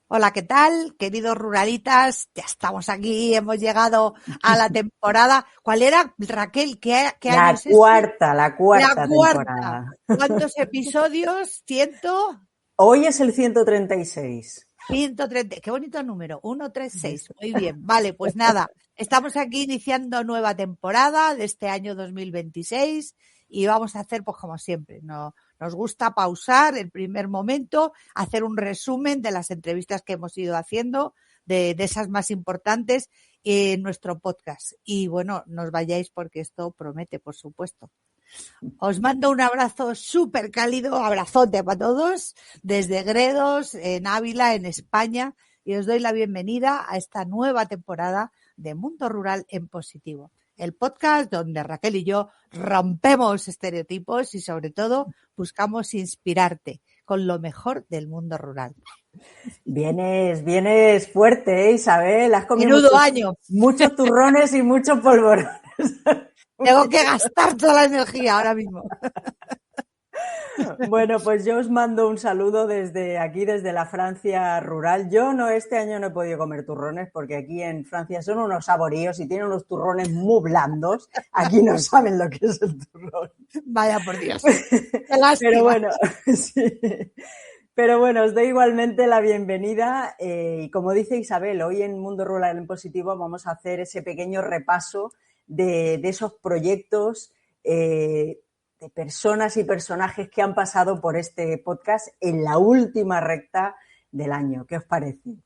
Hola, ¿qué tal? Queridos ruralitas, ya estamos aquí, hemos llegado a la temporada. ¿Cuál era, Raquel? ¿Qué año La es este? cuarta, la La cuarta cuarta. temporada. ¿Cuántos episodios? ¿Ciento? Hoy es el 136. 130. Qué bonito número. 136. Muy bien. Vale, pues nada, estamos aquí iniciando nueva temporada de este año 2026 y vamos a hacer, pues como siempre, nos gusta pausar el primer momento, hacer un resumen de las entrevistas que hemos ido haciendo, de esas más importantes en nuestro podcast. Y bueno, no os vayáis porque esto promete, por supuesto. Os mando un abrazo súper cálido, abrazote para todos, desde Gredos, en Ávila, en España, y os doy la bienvenida a esta nueva temporada de Mundo Rural en Positivo, el podcast donde Raquel y yo rompemos estereotipos y sobre todo buscamos inspirarte con lo mejor del mundo rural. Vienes fuerte, Isabel. Has comido Menudo año. muchos turrones y muchos polvorones. Tengo que gastar toda la energía ahora mismo. Bueno, pues yo os mando un saludo desde aquí, desde la Francia rural. Este año no he podido comer turrones porque aquí en Francia son unos saboríos y tienen unos turrones muy blandos. Aquí no saben lo que es el turrón. Vaya por Dios. Qué lástima. Pero bueno, sí. Pero bueno, os doy igualmente la bienvenida y como dice Isabel, hoy en Mundo Rural en Positivo vamos a hacer ese pequeño repaso de esos proyectos, de personas y personajes que han pasado por este podcast en la última recta del año. ¿Qué os parece?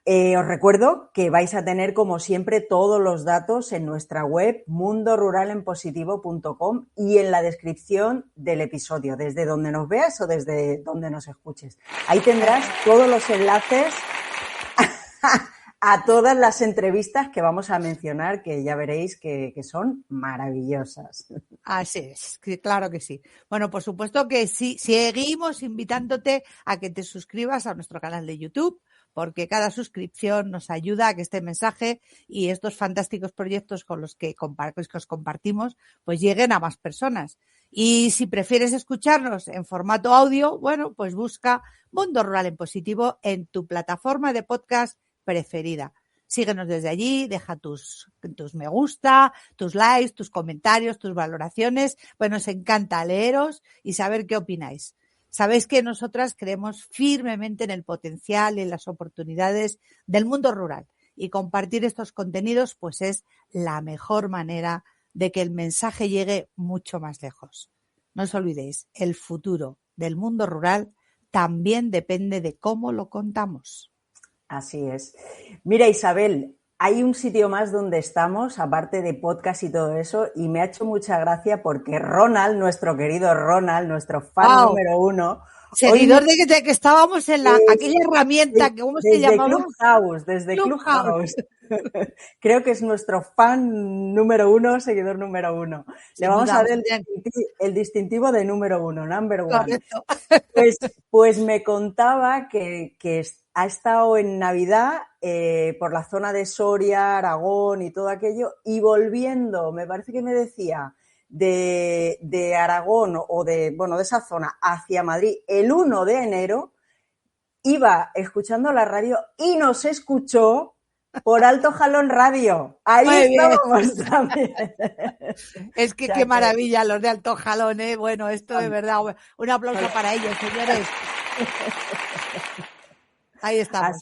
Os recuerdo que vais a tener, como siempre, todos los datos en nuestra web mundoruralenpositivo.com y en la descripción del episodio, desde donde nos veas o desde donde nos escuches. Ahí tendrás todos los enlaces a todas las entrevistas que vamos a mencionar, que ya veréis que son maravillosas. Así es, claro que sí. Bueno, por supuesto que sí, seguimos invitándote a que te suscribas a nuestro canal de YouTube, porque cada suscripción nos ayuda a que este mensaje y estos fantásticos proyectos con los que os compartimos, pues lleguen a más personas. Y si prefieres escucharnos en formato audio, bueno, pues busca Mundo Rural en Positivo en tu plataforma de podcast preferida. Síguenos desde allí, deja tus me gusta, tus likes, tus comentarios, tus valoraciones. Pues nos encanta leeros y saber qué opináis. Sabéis que nosotras creemos firmemente en el potencial y en las oportunidades del mundo rural y compartir estos contenidos pues es la mejor manera de que el mensaje llegue mucho más lejos. No os olvidéis, el futuro del mundo rural también depende de cómo lo contamos. Así es. Mira, Isabel, hay un sitio más donde estamos, aparte de podcast y todo eso, y me ha hecho mucha gracia porque Ronald, nuestro querido Ronald, nuestro fan número uno... Seguidor de que estábamos en aquella herramienta, ¿cómo se llamaba? Desde Clubhouse. Creo que es nuestro fan número uno, seguidor número uno. Le vamos a dar el distintivo de número uno, number one. Correcto. Pues me contaba que ha estado en Navidad por la zona de Soria, Aragón y todo aquello, y volviendo, me parece que me decía, de Aragón o de esa zona hacia Madrid el 1 de enero, iba escuchando la radio y nos escuchó por Alto Jalón Radio. Ahí estábamos también. Es que qué maravilla los de Alto Jalón, ¿eh? Bueno, esto de verdad, un aplauso para ellos, señores. Ahí estamos.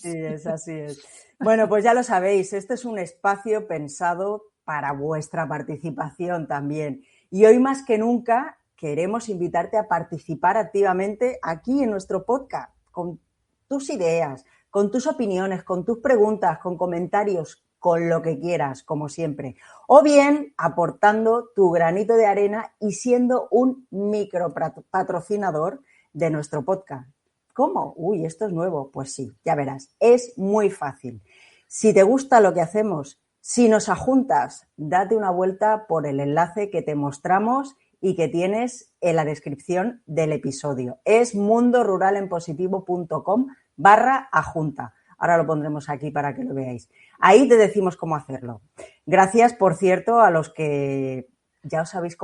Así es. Bueno, pues ya lo sabéis, este es un espacio pensado para vuestra participación también. Y hoy más que nunca queremos invitarte a participar activamente aquí en nuestro podcast, con tus ideas, con tus opiniones, con tus preguntas, con comentarios, con lo que quieras, como siempre. O bien aportando tu granito de arena y siendo un micropatrocinador de nuestro podcast. ¿Cómo? Uy, esto es nuevo. Pues sí, ya verás. Es muy fácil. Si te gusta lo que hacemos, si nos ajuntas, date una vuelta por el enlace que te mostramos y que tienes en la descripción del episodio. Es mundoruralenpositivo.com/ajunta. Ahora lo pondremos aquí para que lo veáis. Ahí te decimos cómo hacerlo. Gracias, por cierto, a los que ya os habéis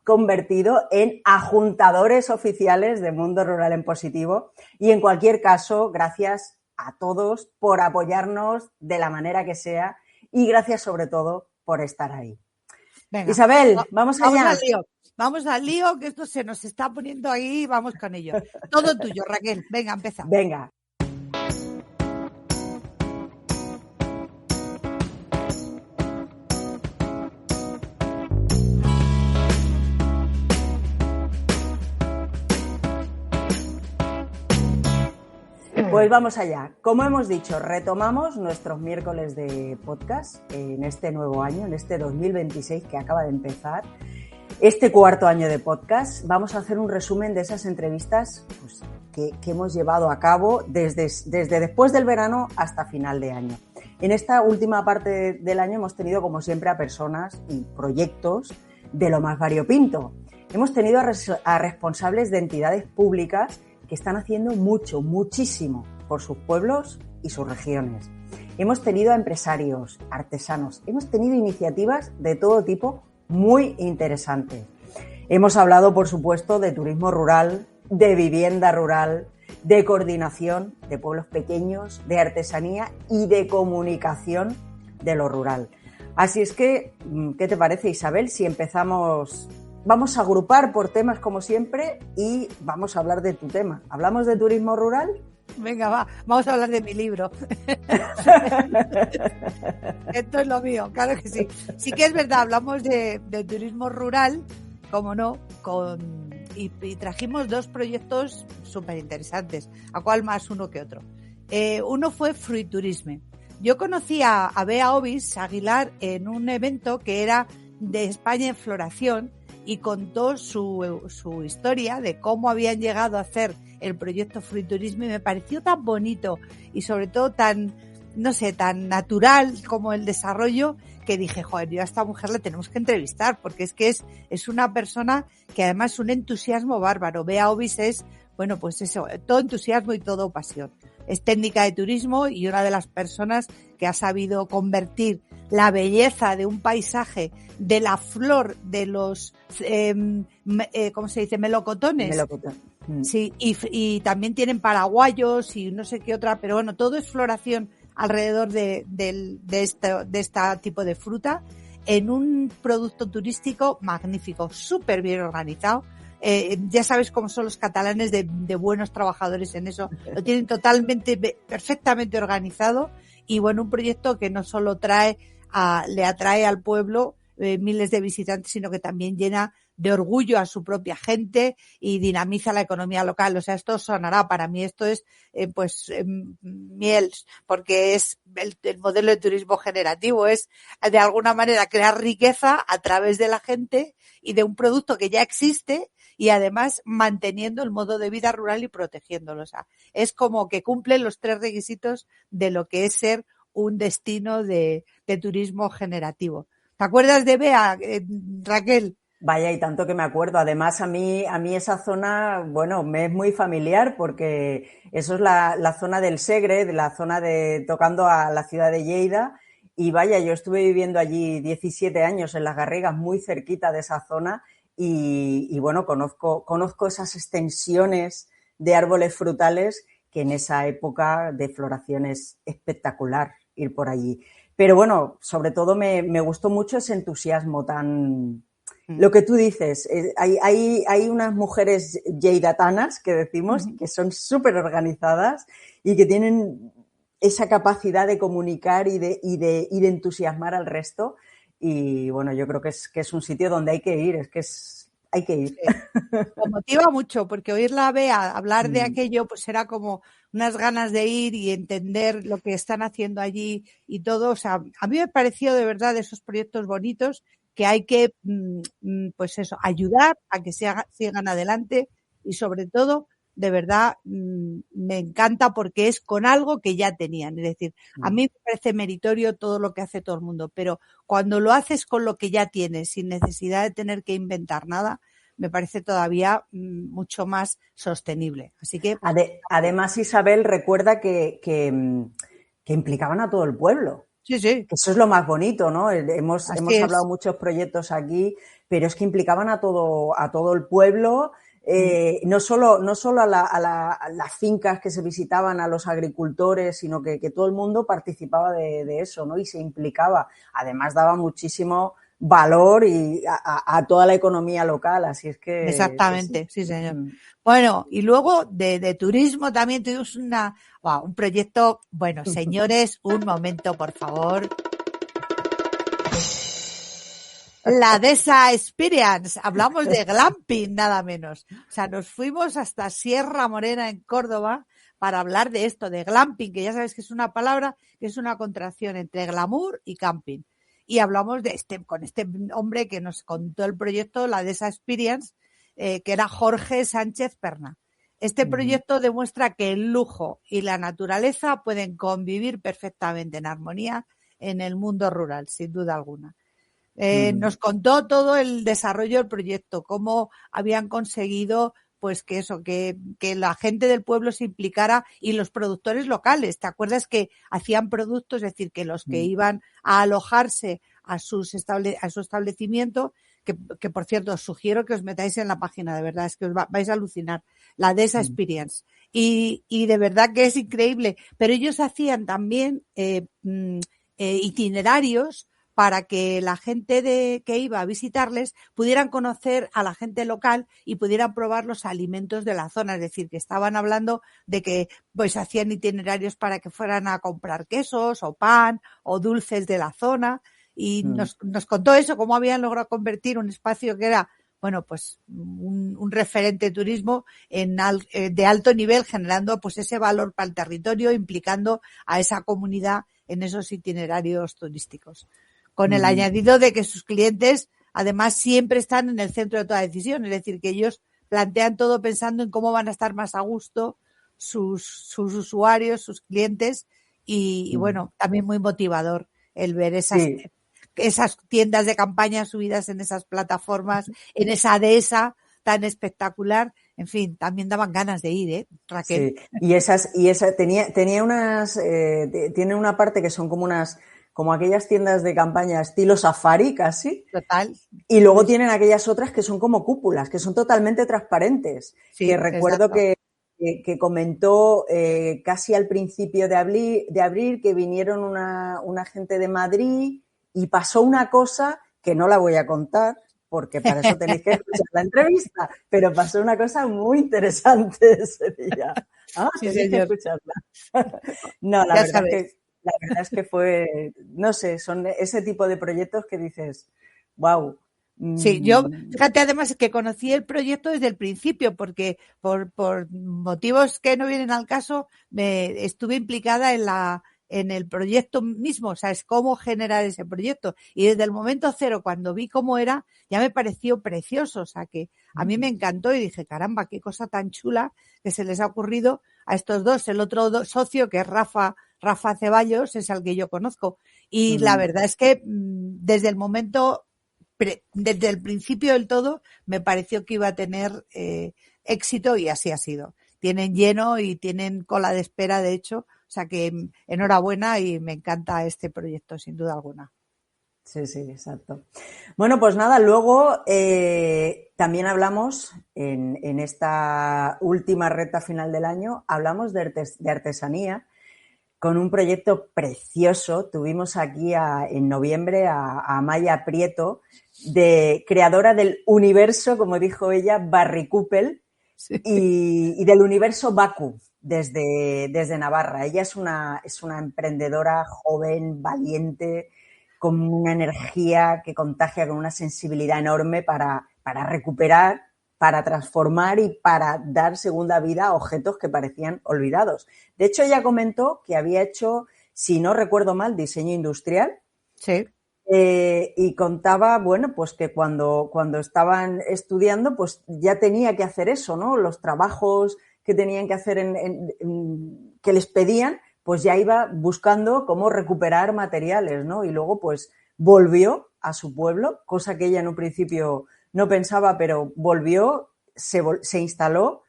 convertido en ajuntadores oficiales de Mundo Rural en Positivo. Y en cualquier caso, gracias a todos por apoyarnos de la manera que sea y gracias sobre todo por estar ahí. Venga, Isabel, vamos allá. Vamos al lío. Vamos al lío, que esto se nos está poniendo ahí, vamos con ello. Todo tuyo, Raquel. Venga, empieza. Venga. Pues vamos allá. Como hemos dicho, retomamos nuestros miércoles de podcast en este nuevo año, en este 2026 que acaba de empezar. Este cuarto año de podcast vamos a hacer un resumen de esas entrevistas pues, que hemos llevado a cabo desde después del verano hasta final de año. En esta última parte del año hemos tenido, como siempre, a personas y proyectos de lo más variopinto. Hemos tenido a responsables de entidades públicas que están haciendo muchísimo por sus pueblos y sus regiones. Hemos tenido a empresarios, artesanos, hemos tenido iniciativas de todo tipo muy interesantes. Hemos hablado, por supuesto, de turismo rural, de vivienda rural, de coordinación de pueblos pequeños, de artesanía y de comunicación de lo rural. Así es que, ¿qué te parece, Isabel, si empezamos? Vamos a agrupar por temas como siempre y vamos a hablar de tu tema. ¿Hablamos de turismo rural? Venga, vamos a hablar de mi libro. Esto es lo mío, claro que sí. Sí que es verdad, hablamos de turismo rural, como no, y trajimos dos proyectos súper interesantes, a cual más uno que otro. Uno fue Fruiturisme. Yo conocí a Bea Obis Aguilar en un evento que era de España en Floración, y contó su historia de cómo habían llegado a hacer el proyecto Fruiturismo y me pareció tan bonito y sobre todo tan, no sé, tan natural como el desarrollo que dije, joder, yo a esta mujer la tenemos que entrevistar porque es que es una persona que además es un entusiasmo bárbaro. Bea Obis es, bueno, pues eso, todo entusiasmo y todo pasión. Es técnica de turismo y una de las personas que ha sabido convertir la belleza de un paisaje, de la flor, de los, ¿cómo se dice? Melocotones. Melocotón. Sí, y también tienen paraguayos y no sé qué otra, pero bueno, todo es floración alrededor de este tipo de fruta en un producto turístico magnífico, súper bien organizado. Ya sabes cómo son los catalanes de buenos trabajadores en eso, lo tienen perfectamente organizado y bueno, un proyecto que no solo le atrae al pueblo miles de visitantes, sino que también llena de orgullo a su propia gente y dinamiza la economía local. O sea, esto sonará, para mí esto es miel, porque es el modelo de turismo generativo, es de alguna manera crear riqueza a través de la gente y de un producto que ya existe y además manteniendo el modo de vida rural y protegiéndolo. O sea, es como que cumplen los tres requisitos de lo que es ser un destino de turismo generativo. ¿Te acuerdas de Bea, Raquel? Vaya, y tanto que me acuerdo. Además, a mí esa zona, bueno, me es muy familiar porque eso es la zona del Segre, de la zona de tocando a la ciudad de Lleida. Y vaya, yo estuve viviendo allí 17 años en Las Garrigas, muy cerquita de esa zona. Y bueno, conozco esas extensiones de árboles frutales que en esa época de floración es espectacular ir por allí. Pero bueno, sobre todo me gustó mucho ese entusiasmo tan... Lo que tú dices, hay unas mujeres lleidatanas, que decimos, que son súper organizadas y que tienen esa capacidad de comunicar y de entusiasmar al resto. Y bueno, yo creo que es un sitio donde hay que ir, hay que ir. Sí. Me motiva mucho, porque oírla a Bea hablar de aquello, pues era como unas ganas de ir y entender lo que están haciendo allí y todo. O sea, a mí me pareció de verdad esos proyectos bonitos que hay que, pues eso, ayudar a que sigan adelante y sobre todo, de verdad, me encanta porque es con algo que ya tenían. Es decir, a mí me parece meritorio todo lo que hace todo el mundo, pero cuando lo haces con lo que ya tienes, sin necesidad de tener que inventar nada, me parece todavía mucho más sostenible. Así que además, Isabel, recuerda que implicaban a todo el pueblo. Sí, sí. Eso es lo más bonito, ¿no? Hemos hablado muchos proyectos aquí, pero es que implicaban a todo el pueblo, No solo a las fincas que se visitaban, a los agricultores, sino que todo el mundo participaba de eso, ¿no? Y se implicaba. Además, daba muchísimo valor a toda la economía local, así es que... Exactamente, sí, señor. Bueno, y luego de turismo también tuvimos un proyecto, bueno, señores, un momento, por favor. La Dehesa Experience, hablamos de glamping nada menos. O sea, nos fuimos hasta Sierra Morena en Córdoba para hablar de esto, de glamping, que ya sabes que es una palabra que es una contracción entre glamour y camping. Y hablamos con este hombre que nos contó el proyecto, la Dehesa Experience, que era Jorge Sánchez Perna. Este proyecto demuestra que el lujo y la naturaleza pueden convivir perfectamente en armonía en el mundo rural, sin duda alguna. Nos contó todo el desarrollo del proyecto, cómo habían conseguido pues que la gente del pueblo se implicara y los productores locales. ¿Te acuerdas que hacían productos? Es decir, que los que iban a alojarse a su establecimiento, que por cierto os sugiero que os metáis en la página, de verdad, es que os vais a alucinar, la Dehesa Experience. Y de verdad que es increíble. Pero ellos hacían también itinerarios para que la gente que iba a visitarles pudieran conocer a la gente local y pudieran probar los alimentos de la zona. Es decir, que estaban hablando de que pues hacían itinerarios para que fueran a comprar quesos o pan o dulces de la zona. Y nos contó eso, cómo habían logrado convertir un espacio que era, bueno, pues un referente de turismo de alto nivel, generando pues ese valor para el territorio, implicando a esa comunidad en esos itinerarios turísticos. Con el añadido de que sus clientes, además, siempre están en el centro de toda decisión. Es decir, que ellos plantean todo pensando en cómo van a estar más a gusto sus usuarios, sus clientes. Y bueno, también muy motivador el ver esas tiendas de campaña subidas en esas plataformas, en esa dehesa tan espectacular. En fin, también daban ganas de ir, Raquel? Sí, tenía unas, tiene una parte que son como aquellas tiendas de campaña estilo safari casi. Total. Y luego tienen aquellas otras que son como cúpulas, que son totalmente transparentes. Sí, que recuerdo que comentó casi al principio de abril que vinieron una gente de Madrid y pasó una cosa que no la voy a contar, porque para eso tenéis que escuchar la entrevista, pero pasó una cosa muy interesante ese día. Sí, tenéis señor. que escucharla. No, la verdad es que fue, no sé, son ese tipo de proyectos que dices, wow. Sí, yo, fíjate, además que conocí el proyecto desde el principio, porque por motivos que no vienen al caso, estuve implicada en el proyecto mismo, o sea, es cómo generar ese proyecto. Y desde el momento cero, cuando vi cómo era, ya me pareció precioso, o sea, que a mí me encantó y dije, caramba, qué cosa tan chula que se les ha ocurrido a estos dos. El otro socio, que es Rafa Ceballos, es al que yo conozco. Y la verdad es que desde el principio del todo me pareció que iba a tener éxito y así ha sido. Tienen lleno y tienen cola de espera, de hecho, o sea que enhorabuena y me encanta este proyecto, sin duda alguna. Sí, exacto. Bueno, pues nada, luego también hablamos en esta última recta final del año, hablamos de artesanía con un proyecto precioso. Tuvimos aquí en noviembre a Maya Prieto, creadora del universo, como dijo ella, Barricúpel, sí. y del universo Baku, desde Navarra. Ella es una emprendedora joven, valiente, con una energía que contagia, con una sensibilidad enorme para recuperar, para transformar y para dar segunda vida a objetos que parecían olvidados. De hecho, ella comentó que había hecho, si no recuerdo mal, diseño industrial. Sí. Y contaba, bueno, pues que cuando estaban estudiando, pues ya tenía que hacer eso, ¿no? Los trabajos que tenían que hacer que les pedían, pues ya iba buscando cómo recuperar materiales, ¿no? Y luego, pues, volvió a su pueblo, cosa que ella en un principio no pensaba, pero volvió, se instaló,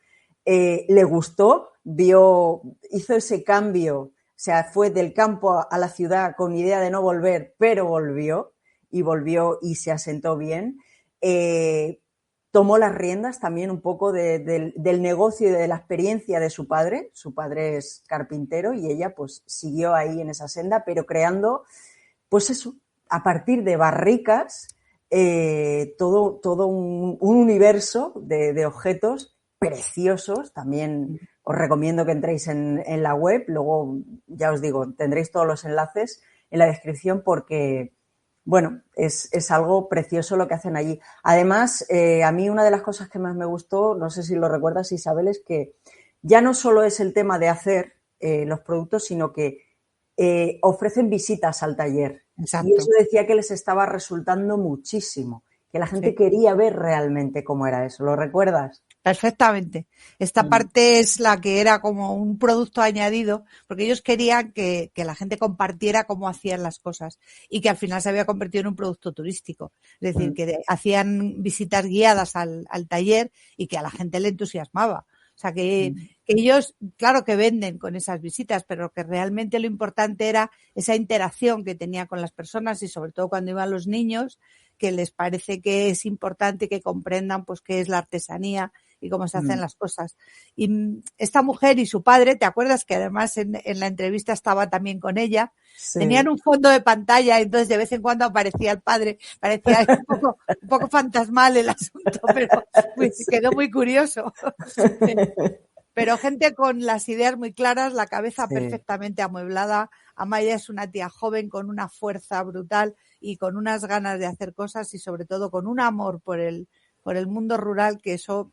le gustó, hizo ese cambio, o sea, fue del campo a la ciudad con idea de no volver, pero volvió y se asentó bien. tomó las riendas también un poco del negocio y de la experiencia de su padre. Su padre es carpintero y ella pues siguió ahí en esa senda, pero creando, pues eso, a partir de barricas, todo un universo de objetos preciosos. También os recomiendo que entréis en la web. Luego, ya os digo, tendréis todos los enlaces en la descripción porque, bueno, es algo precioso lo que hacen allí. Además, a mí una de las cosas que más me gustó, no sé si lo recuerdas, Isabel, es que ya no solo es el tema de hacer los productos, sino que ofrecen visitas al taller. Exacto. Y eso decía que les estaba resultando muchísimo, que la gente quería ver realmente cómo era eso. ¿Lo recuerdas? Perfectamente. Esta parte es la que era como un producto añadido, porque ellos querían que la gente compartiera cómo hacían las cosas y que al final se había convertido en un producto turístico. Es decir, que hacían visitas guiadas al taller y que a la gente le entusiasmaba. O sea, que ellos, claro que venden con esas visitas, pero que realmente lo importante era esa interacción que tenía con las personas y sobre todo cuando iban los niños, que les parece que es importante que comprendan pues qué es la artesanía y cómo se hacen las cosas. Y esta mujer y su padre, ¿te acuerdas que además en la entrevista estaba también con ella? Sí. Tenían un fondo de pantalla, entonces de vez en cuando aparecía el padre, parecía un poco fantasmal el asunto, pero pues, quedó muy curioso. Pero gente con las ideas muy claras, la cabeza perfectamente amueblada. Amaya es una tía joven con una fuerza brutal y con unas ganas de hacer cosas y sobre todo con un amor por el mundo rural, que eso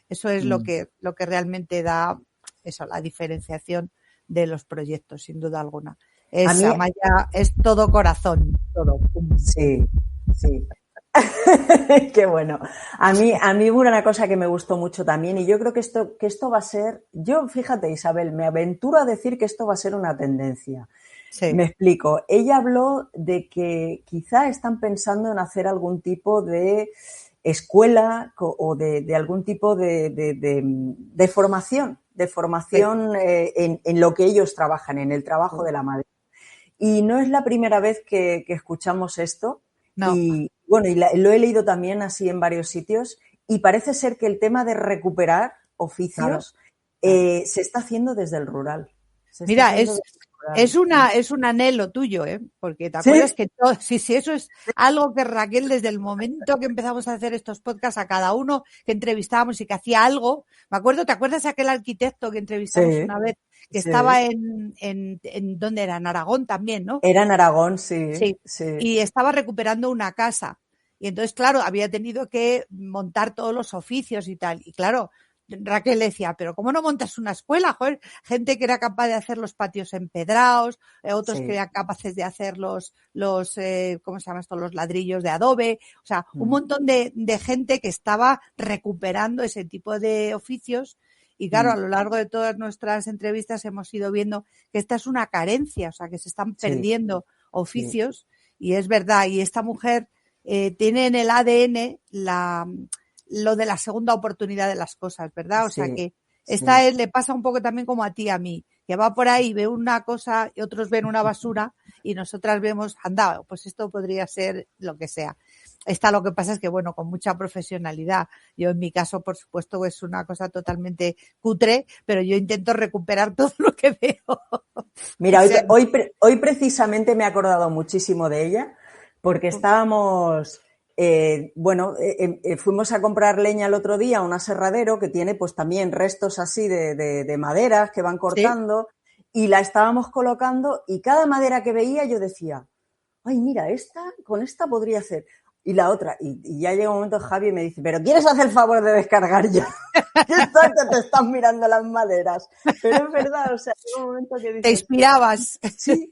es lo que realmente da eso, la diferenciación de los proyectos, sin duda alguna. Amaya es todo corazón, todo. Sí, sí. Qué bueno. A mí hubo una cosa que me gustó mucho también y yo creo que esto va a ser, fíjate, Isabel, me aventuro a decir que esto va a ser una tendencia. Sí. Me explico. Ella habló de que quizá están pensando en hacer algún tipo de escuela o de algún tipo de formación, en lo que ellos trabajan, en el trabajo de la madera. Y no es la primera vez que escuchamos esto. No. Y bueno, lo he leído también así en varios sitios y parece ser que el tema de recuperar oficios se está haciendo desde el rural. Mira, es un anhelo tuyo, porque te acuerdas que eso es algo que Raquel desde el momento que empezamos a hacer estos podcasts a cada uno que entrevistábamos y que hacía algo, me acuerdo, ¿te acuerdas aquel arquitecto que entrevistamos una vez que estaba en ¿dónde era? En Aragón también, ¿no? Era en Aragón, sí. Y estaba recuperando una casa y entonces, claro, había tenido que montar todos los oficios y tal, y claro, Raquel decía, pero ¿cómo no montas una escuela? Joder, gente que era capaz de hacer los patios empedrados, otros que eran capaces de hacer los ¿cómo se llama esto? Los ladrillos de adobe. O sea, un montón de gente que estaba recuperando ese tipo de oficios. Y claro, a lo largo de todas nuestras entrevistas hemos ido viendo que esta es una carencia, o sea, que se están perdiendo oficios. Y es verdad, y esta mujer tiene en el ADN lo de la segunda oportunidad de las cosas, ¿verdad? O sea que esta le pasa un poco también como a ti, a mí, que va por ahí, ve una cosa y otros ven una basura y nosotras vemos, anda, pues esto podría ser lo que sea. Esta lo que pasa es que, bueno, con mucha profesionalidad. Yo en mi caso, por supuesto, es una cosa totalmente cutre, pero yo intento recuperar todo lo que veo. Mira, hoy precisamente me he acordado muchísimo de ella porque estábamos... fuimos a comprar leña el otro día a un aserradero que tiene pues también restos así de maderas que van cortando y la estábamos colocando y cada madera que veía yo decía, ay, mira, con esta podría hacer. Y la otra, y ya llega un momento Javi y me dice, pero ¿quieres hacer el favor de descargar ya? Que te están mirando las maderas. Pero es verdad, o sea, llega un momento que dices... Te inspirabas. Sí.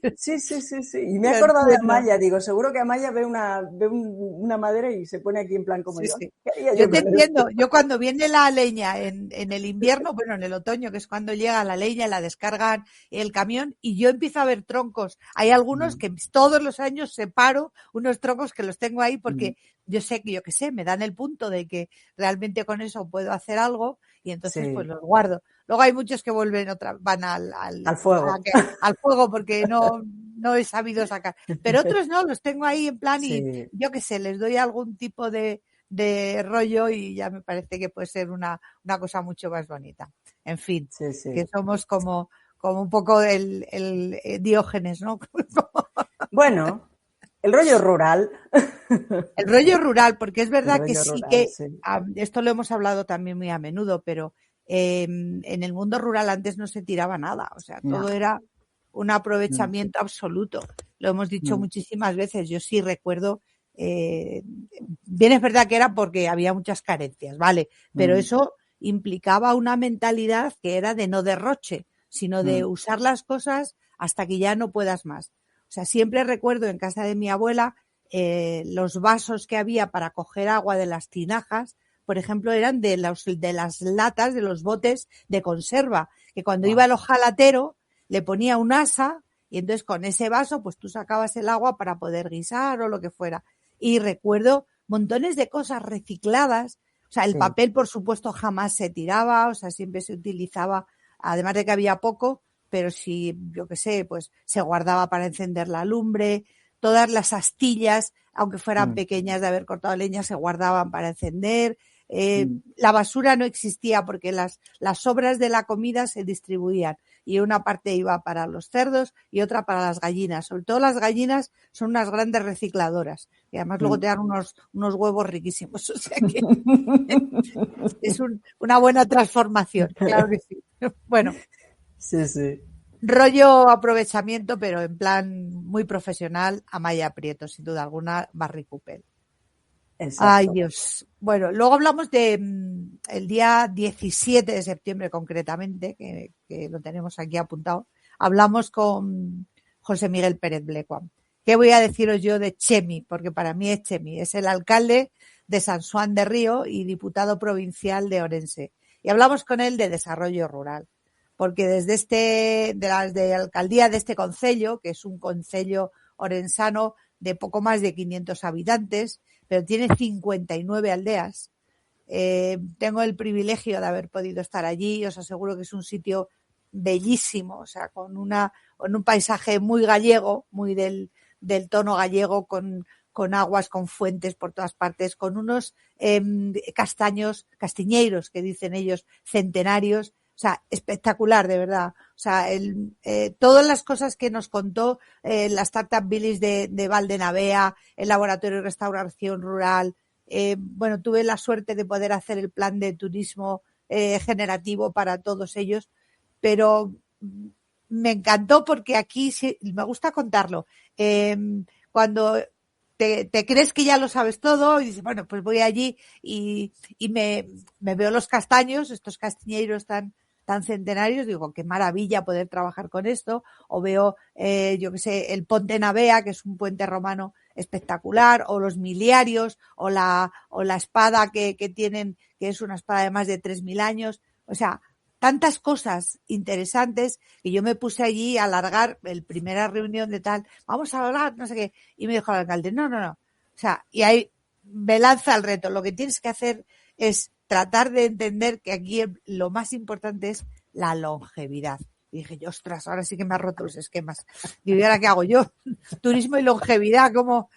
Y me he acordado de Amaya, digo, seguro que Amaya ve una madera y se pone aquí en plan como yo. Sí. Yo te entiendo, yo cuando viene la leña en el invierno, bueno, en el otoño, que es cuando llega la leña, la descargan el camión y yo empiezo a ver troncos. Hay algunos que todos los años separo unos troncos que los tengo ahí porque yo sé que, me dan el punto de que realmente con eso puedo hacer algo y entonces pues los guardo. Luego hay muchos que van al fuego. Al fuego porque no he sabido sacar. Pero otros no, los tengo ahí en plan y yo les doy algún tipo de de rollo y ya me parece que puede ser una cosa mucho más bonita. En fin, Sí. que somos como un poco el Diógenes, ¿no? Bueno, el rollo rural. El rollo rural, porque es El verdad que rollo sí rural, que, sí. esto lo hemos hablado también muy a menudo, pero en el mundo rural antes no se tiraba nada, o sea, No. todo era un aprovechamiento absoluto. Lo hemos dicho muchísimas veces, yo sí recuerdo, bien es verdad que era porque había muchas carencias, ¿vale? Pero eso implicaba una mentalidad que era de no derroche, sino de usar las cosas hasta que ya no puedas más. O sea, siempre recuerdo en casa de mi abuela los vasos que había para coger agua de las tinajas, por ejemplo, eran de las latas, de los botes de conserva, que cuando iba el ojalatero le ponía un asa y entonces con ese vaso pues tú sacabas el agua para poder guisar o lo que fuera. Y recuerdo montones de cosas recicladas, o sea, el papel por supuesto jamás se tiraba, o sea, siempre se utilizaba, además de que había poco, pero si, yo qué sé, pues se guardaba para encender la lumbre, todas las astillas, aunque fueran pequeñas de haber cortado leña, se guardaban para encender. La basura no existía porque las sobras de la comida se distribuían y una parte iba para los cerdos y otra para las gallinas. Sobre todo las gallinas son unas grandes recicladoras y además luego te dan unos huevos riquísimos. O sea que es una buena transformación, claro que sí. Bueno. Sí. Rollo aprovechamiento, pero en plan muy profesional, Amaya Prieto, sin duda alguna, Barry Coupel. Ay, Exacto. Dios. Bueno, luego hablamos de el día 17 de septiembre concretamente, que lo tenemos aquí apuntado. Hablamos con José Miguel Pérez Blecua. ¿Qué voy a deciros yo de Chemi? Porque para mí es Chemi. Es el alcalde de San Juan de Río y diputado provincial de Orense. Y hablamos con él de desarrollo rural. Porque desde de la alcaldía de este concello, que es un concello orensano de poco más de 500 habitantes, pero tiene 59 aldeas. Tengo el privilegio de haber podido estar allí y os aseguro que es un sitio bellísimo, o sea, con un paisaje muy gallego, muy del tono gallego, con aguas, con fuentes por todas partes, con unos castiñeiros, que dicen ellos, centenarios. O sea, espectacular, de verdad. O sea, todas las cosas que nos contó la Startup Village de Valdenavea, el Laboratorio de Restauración Rural. Bueno, tuve la suerte de poder hacer el plan de turismo generativo para todos ellos, pero me encantó porque aquí sí, me gusta contarlo. Cuando te crees que ya lo sabes todo y dices, bueno, pues voy allí y me veo los castaños, estos castiñeiros tan centenarios, digo, qué maravilla poder trabajar con esto, o veo, yo qué sé, el Ponte Navea, que es un puente romano espectacular, o los miliarios, o la espada que tienen, que es una espada de más de 3.000 años, o sea, tantas cosas interesantes que yo me puse allí a alargar el primera reunión de tal, vamos a hablar, no sé qué, y me dijo el alcalde, no, o sea, y ahí me lanza el reto, lo que tienes que hacer es tratar de entender que aquí lo más importante es la longevidad. Y dije yo, ostras, ahora sí que me ha roto los esquemas. Digo, ¿y ahora qué hago yo? Turismo y longevidad, ¿cómo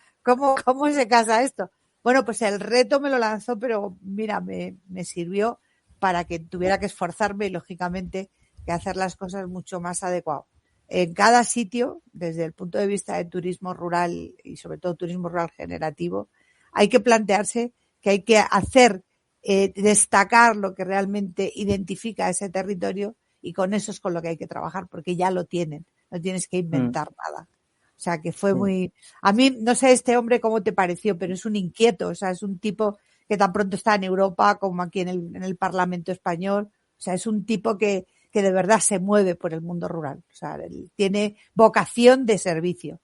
se casa esto? Bueno, pues el reto me lo lanzó, pero mira, me sirvió para que tuviera que esforzarme y, lógicamente, que hacer las cosas mucho más adecuado. En cada sitio, desde el punto de vista de turismo rural y sobre todo turismo rural generativo, hay que plantearse que hay que hacer destacar lo que realmente identifica ese territorio y con eso es con lo que hay que trabajar porque ya lo tienen, no tienes que inventar nada. O sea que fue muy... A mí, no sé este hombre cómo te pareció, pero es un inquieto, o sea, es un tipo que tan pronto está en Europa como aquí en el Parlamento español, o sea, es un tipo que de verdad se mueve por el mundo rural, o sea, él tiene vocación de servicio.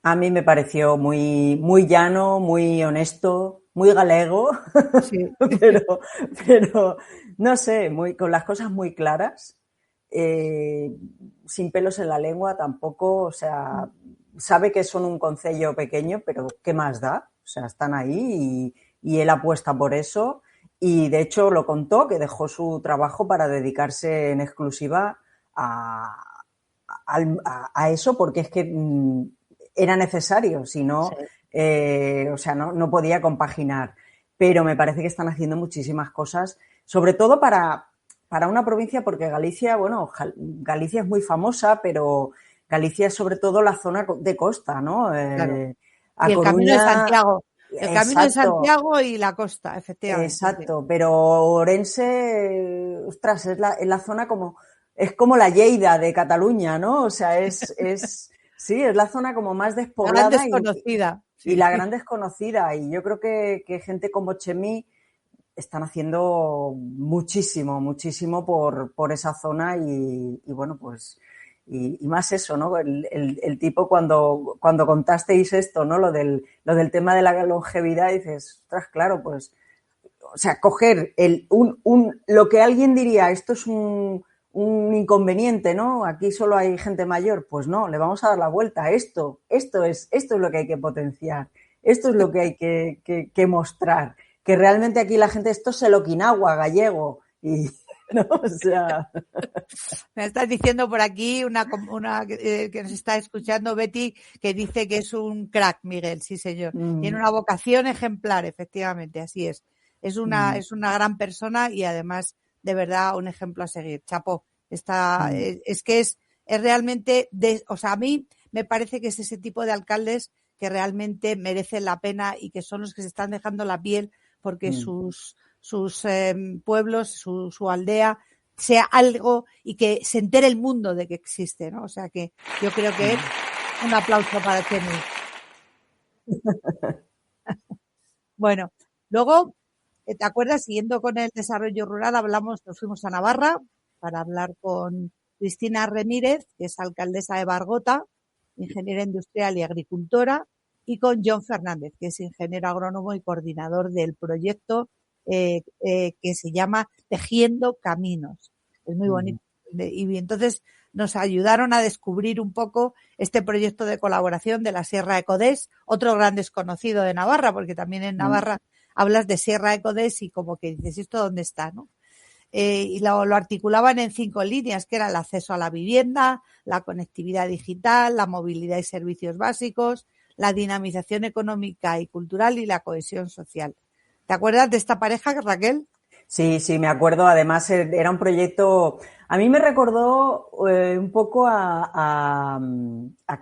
A mí me pareció muy llano, muy honesto, muy galego, Sí. pero no sé, con las cosas muy claras, sin pelos en la lengua tampoco, o sea, sabe que son un concello pequeño, pero ¿qué más da? O sea, están ahí y él apuesta por eso y de hecho lo contó que dejó su trabajo para dedicarse en exclusiva a eso porque es que era necesario, si no, Sí. o sea, no podía compaginar. pero me parece que están haciendo muchísimas cosas, sobre todo para una provincia, porque Galicia, bueno, Galicia es muy famosa, pero Galicia es sobre todo la zona de costa, ¿no? Claro. A Y el Camino de Coruña, Santiago. El Camino de exacto, Santiago y la costa, efectivamente. Sí. exacto, pero Orense, ostras, es la zona como, es como la Lleida de Cataluña, ¿no? O sea, sí, es la zona como más La gran despoblada desconocida. y Sí. la gran desconocida. Y yo creo que gente como Chemi están haciendo muchísimo, muchísimo por esa zona y bueno, pues, y más eso, ¿no? El tipo cuando contasteis esto, ¿no? Lo del tema de la longevidad, dices, ostras, claro, pues, o sea, coger lo que alguien diría, esto es un inconveniente, ¿no? Aquí solo hay gente mayor, pues no, le vamos a dar la vuelta a esto. Esto es lo que hay que potenciar. Esto es lo que hay que mostrar. Que realmente aquí la gente, esto es el Okinawa gallego. Y, ¿no? O sea. Me estás diciendo por aquí una que nos está escuchando, Betty, que dice que es un crack, Miguel, sí, señor. Tiene una vocación ejemplar, efectivamente, así es. Es una gran persona y además, de verdad, un ejemplo a seguir. Chapó. Es que es realmente, o sea, a mí me parece que es ese tipo de alcaldes que realmente merecen la pena y que son los que se están dejando la piel porque sus pueblos, su aldea, sea algo y que se entere el mundo de que existe, ¿no? O sea que yo creo que es un aplauso para Chemi. Bueno, luego, ¿te acuerdas? Siguiendo con el desarrollo rural, nos fuimos a Navarra para hablar con Cristina Remírez, que es alcaldesa de Bargota, ingeniera industrial y agricultora, y con John Fernández, que es ingeniero agrónomo y coordinador del proyecto que se llama Tejiendo Caminos. Es muy bonito. Y entonces nos ayudaron a descubrir un poco este proyecto de colaboración de la Sierra Ecodés, otro gran desconocido de Navarra, porque también en Navarra hablas de Sierra Ecodés y como que dices, ¿esto dónde está, no? Y lo articulaban en 5 líneas, que era el acceso a la vivienda, la conectividad digital, la movilidad y servicios básicos, la dinamización económica y cultural y la cohesión social. ¿Te acuerdas de esta pareja, Raquel? Sí, sí, me acuerdo. Además, era un proyecto. A mí me recordó un poco a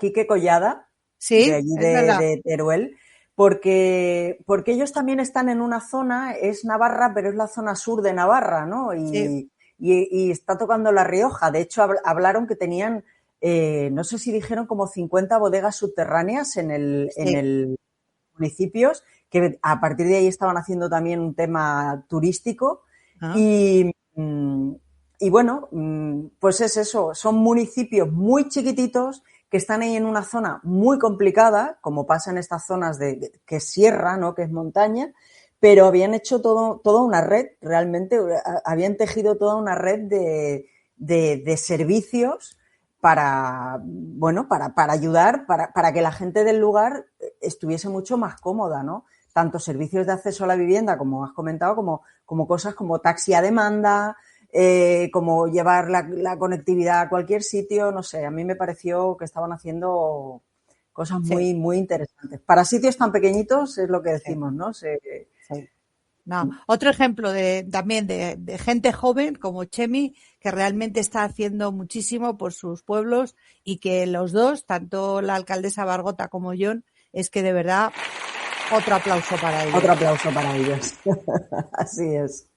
Quique Collada, de Sí, allí es verdad. de Teruel, porque ellos también están en una zona, es Navarra, pero es la zona sur de Navarra, ¿no? Sí. Y está tocando La Rioja. De hecho, hablaron que tenían, no sé si dijeron como 50 bodegas subterráneas en Sí. el municipios, que a partir de ahí estaban haciendo también un tema turístico ¿Ah? y, y bueno, pues es eso, son municipios muy chiquititos que están ahí en una zona muy complicada, como pasa en estas zonas que es sierra, ¿no? Que es montaña, pero habían hecho toda una red, realmente habían tejido toda una red de servicios para, bueno, para ayudar, para que la gente del lugar estuviese mucho más cómoda, ¿no? Tanto servicios de acceso a la vivienda, como has comentado, como cosas como taxi a demanda, como llevar la conectividad a cualquier sitio, no sé, a mí me pareció que estaban haciendo cosas Sí. muy, muy interesantes. Para sitios tan pequeñitos es lo que Sí. decimos, ¿no? Sí. No, otro ejemplo también de gente joven como Chemi, que realmente está haciendo muchísimo por sus pueblos y que los dos, tanto la alcaldesa Bargota como John, es que de verdad otro aplauso para ellos. Otro aplauso para ellos. Así es.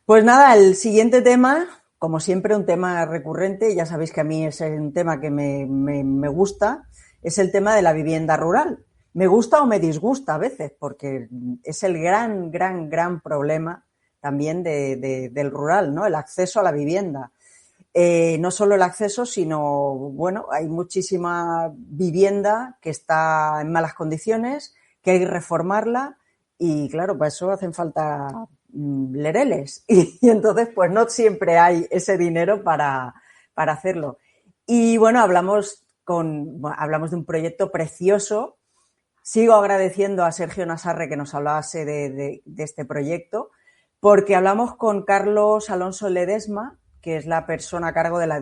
Pues nada, el siguiente tema, como siempre, un tema recurrente, ya sabéis que a mí es un tema que me gusta, es el tema de la vivienda rural. Me gusta o me disgusta a veces, porque es el gran problema también del rural, ¿no? El acceso a la vivienda. No solo el acceso, sino, bueno, hay muchísima vivienda que está en malas condiciones, que hay que reformarla y, claro, para eso hacen falta lereles y entonces, pues no siempre hay ese dinero para hacerlo. Y, bueno, hablamos de un proyecto precioso. Sigo agradeciendo a Sergio Nasarre que nos hablase de este proyecto, porque hablamos con Carlos Alonso Ledesma, que es la persona a cargo de la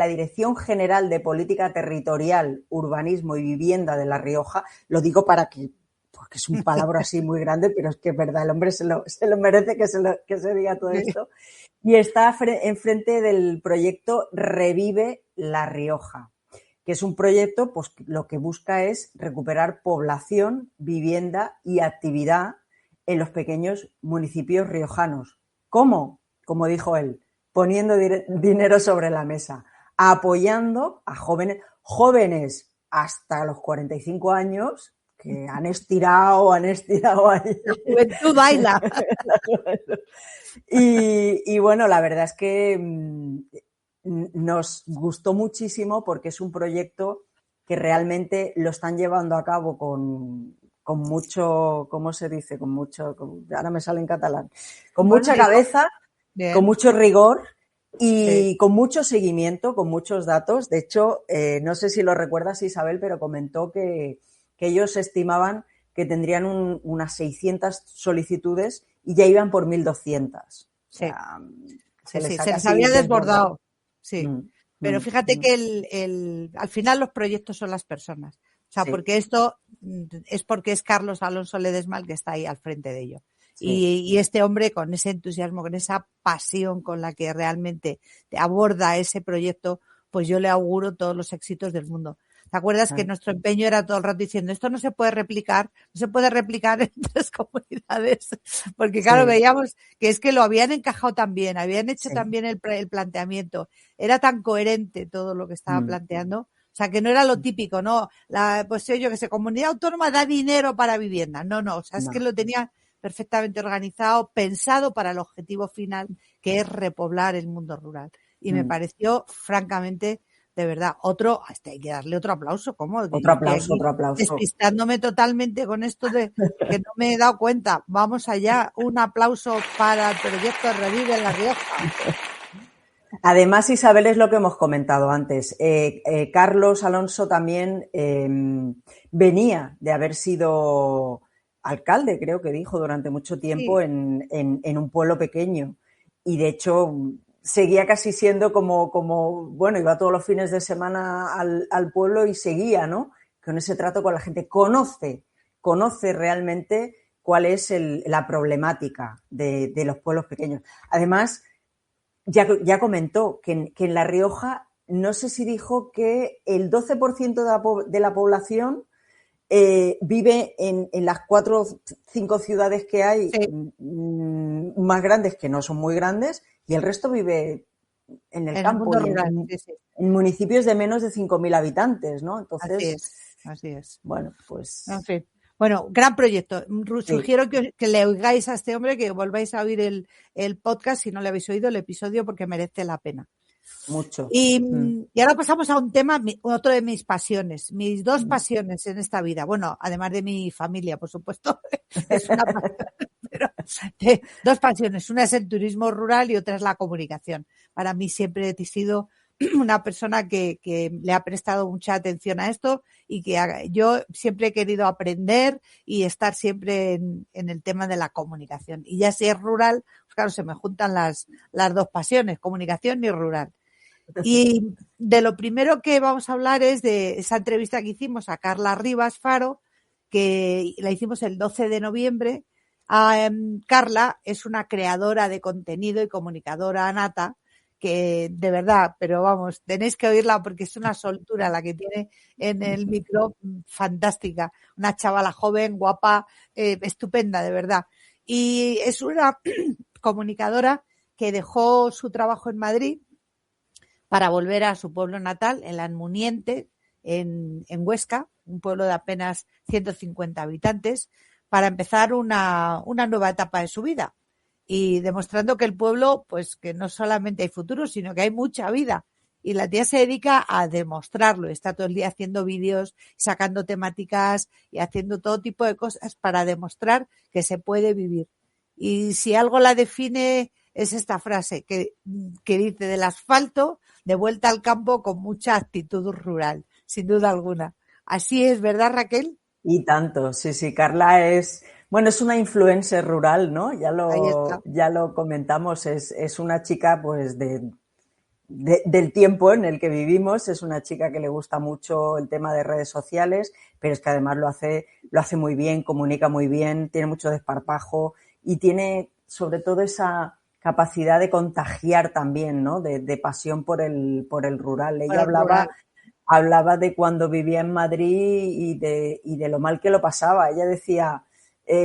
Dirección General de Política Territorial, Urbanismo y Vivienda de La Rioja. Lo digo para que porque es un palabra así muy grande, pero es que es verdad, el hombre se lo merece que se diga todo esto. Y está enfrente del proyecto Revive La Rioja, que es un proyecto, pues lo que busca es recuperar población, vivienda y actividad en los pequeños municipios riojanos. ¿Cómo? Como dijo él, poniendo dinero sobre la mesa, apoyando a jóvenes hasta los 45 años que han estirado ahí. La juventud baila. Y bueno, la verdad es que nos gustó muchísimo porque es un proyecto que realmente lo están llevando a cabo con mucho, ¿cómo se dice? Ahora me sale en catalán, con mucha cabeza, con mucho rigor y con mucho seguimiento, con muchos datos. De hecho, no sé si lo recuerdas, Isabel, pero comentó que ellos estimaban que tendrían unas 600 solicitudes y ya iban por 1.200. O sea, se les había desbordado. Sí. Pero fíjate que al final los proyectos son las personas. O sea, porque esto porque es Carlos Alonso Ledesma el que está ahí al frente de ello. Sí. Y este hombre con ese entusiasmo, con esa pasión con la que realmente aborda ese proyecto, pues yo le auguro todos los éxitos del mundo. ¿Te acuerdas que nuestro empeño era todo el rato diciendo esto no se puede replicar en 3 comunidades? Porque claro, veíamos que es que lo habían encajado tan bien, habían hecho tan bien el planteamiento, era tan coherente todo lo que estaba planteando, o sea, que no era lo típico, ¿no? Pues yo que sé, comunidad autónoma da dinero para vivienda, no, o sea, es que lo tenía perfectamente organizado, pensado para el objetivo final, que es repoblar el mundo rural. Y me pareció, francamente, de verdad, hay que darle otro aplauso, ¿cómo? Otro aplauso. Despistándome totalmente con esto de que no me he dado cuenta. Vamos allá, un aplauso para el proyecto Revive La Rioja. Además, Isabel, es lo que hemos comentado antes. Carlos Alonso también venía de haber sido alcalde, creo que dijo, durante mucho tiempo en un pueblo pequeño. Y de hecho seguía casi siendo bueno, iba todos los fines de semana al pueblo y seguía, ¿no? Con ese trato con la gente. Conoce realmente cuál es la problemática de los pueblos pequeños. Además, ya comentó que en La Rioja, no sé si dijo que el 12% de la población vive en las 4 o 5 ciudades que hay más grandes, que no son muy grandes, y el resto vive en el campo, en municipios de menos de 5.000 habitantes, ¿no? Entonces, así es. Bueno, pues... En fin. Bueno, gran proyecto. Sugiero que le oigáis a este hombre, que volváis a oír el podcast, si no le habéis oído el episodio, porque merece la pena. Mucho. Y ahora pasamos a un tema, otro de mis pasiones, mis 2 pasiones en esta vida. Bueno, además de mi familia, por supuesto, es una pasión, pero 2 pasiones. Una es el turismo rural y otra es la comunicación. Para mí siempre he sido una persona que le ha prestado mucha atención a esto y que yo siempre he querido aprender y estar siempre en el tema de la comunicación. Y ya si es rural, pues claro, se me juntan las 2 pasiones, comunicación y rural. Y de lo primero que vamos a hablar es de esa entrevista que hicimos a Carla Rivas Faro, que la hicimos el 12 de noviembre. Carla es una creadora de contenido y comunicadora nata, que de verdad, pero vamos, tenéis que oírla porque es una soltura la que tiene en el micro, fantástica. Una chavala joven, guapa, estupenda, de verdad. Y es una comunicadora que dejó su trabajo en Madrid para volver a su pueblo natal, en La Almuniente, en Huesca, un pueblo de apenas 150 habitantes, para empezar una nueva etapa de su vida. Y demostrando que el pueblo, pues que no solamente hay futuro, sino que hay mucha vida. Y la tía se dedica a demostrarlo. Está todo el día haciendo vídeos, sacando temáticas y haciendo todo tipo de cosas para demostrar que se puede vivir. Y si algo la define es esta frase que dice: del asfalto de vuelta al campo con mucha actitud rural, sin duda alguna. Así es, ¿verdad, Raquel? Y tanto, sí, Carla es una influencer rural, ¿no? Ya lo comentamos, es una chica pues de del tiempo en el que vivimos. Es una chica que le gusta mucho el tema de redes sociales, pero es que además lo hace muy bien, comunica muy bien, tiene mucho desparpajo y tiene sobre todo esa capacidad de contagiar también, ¿no? De pasión por el rural. Ella hablaba de cuando vivía en Madrid y de lo mal que lo pasaba. Ella decía,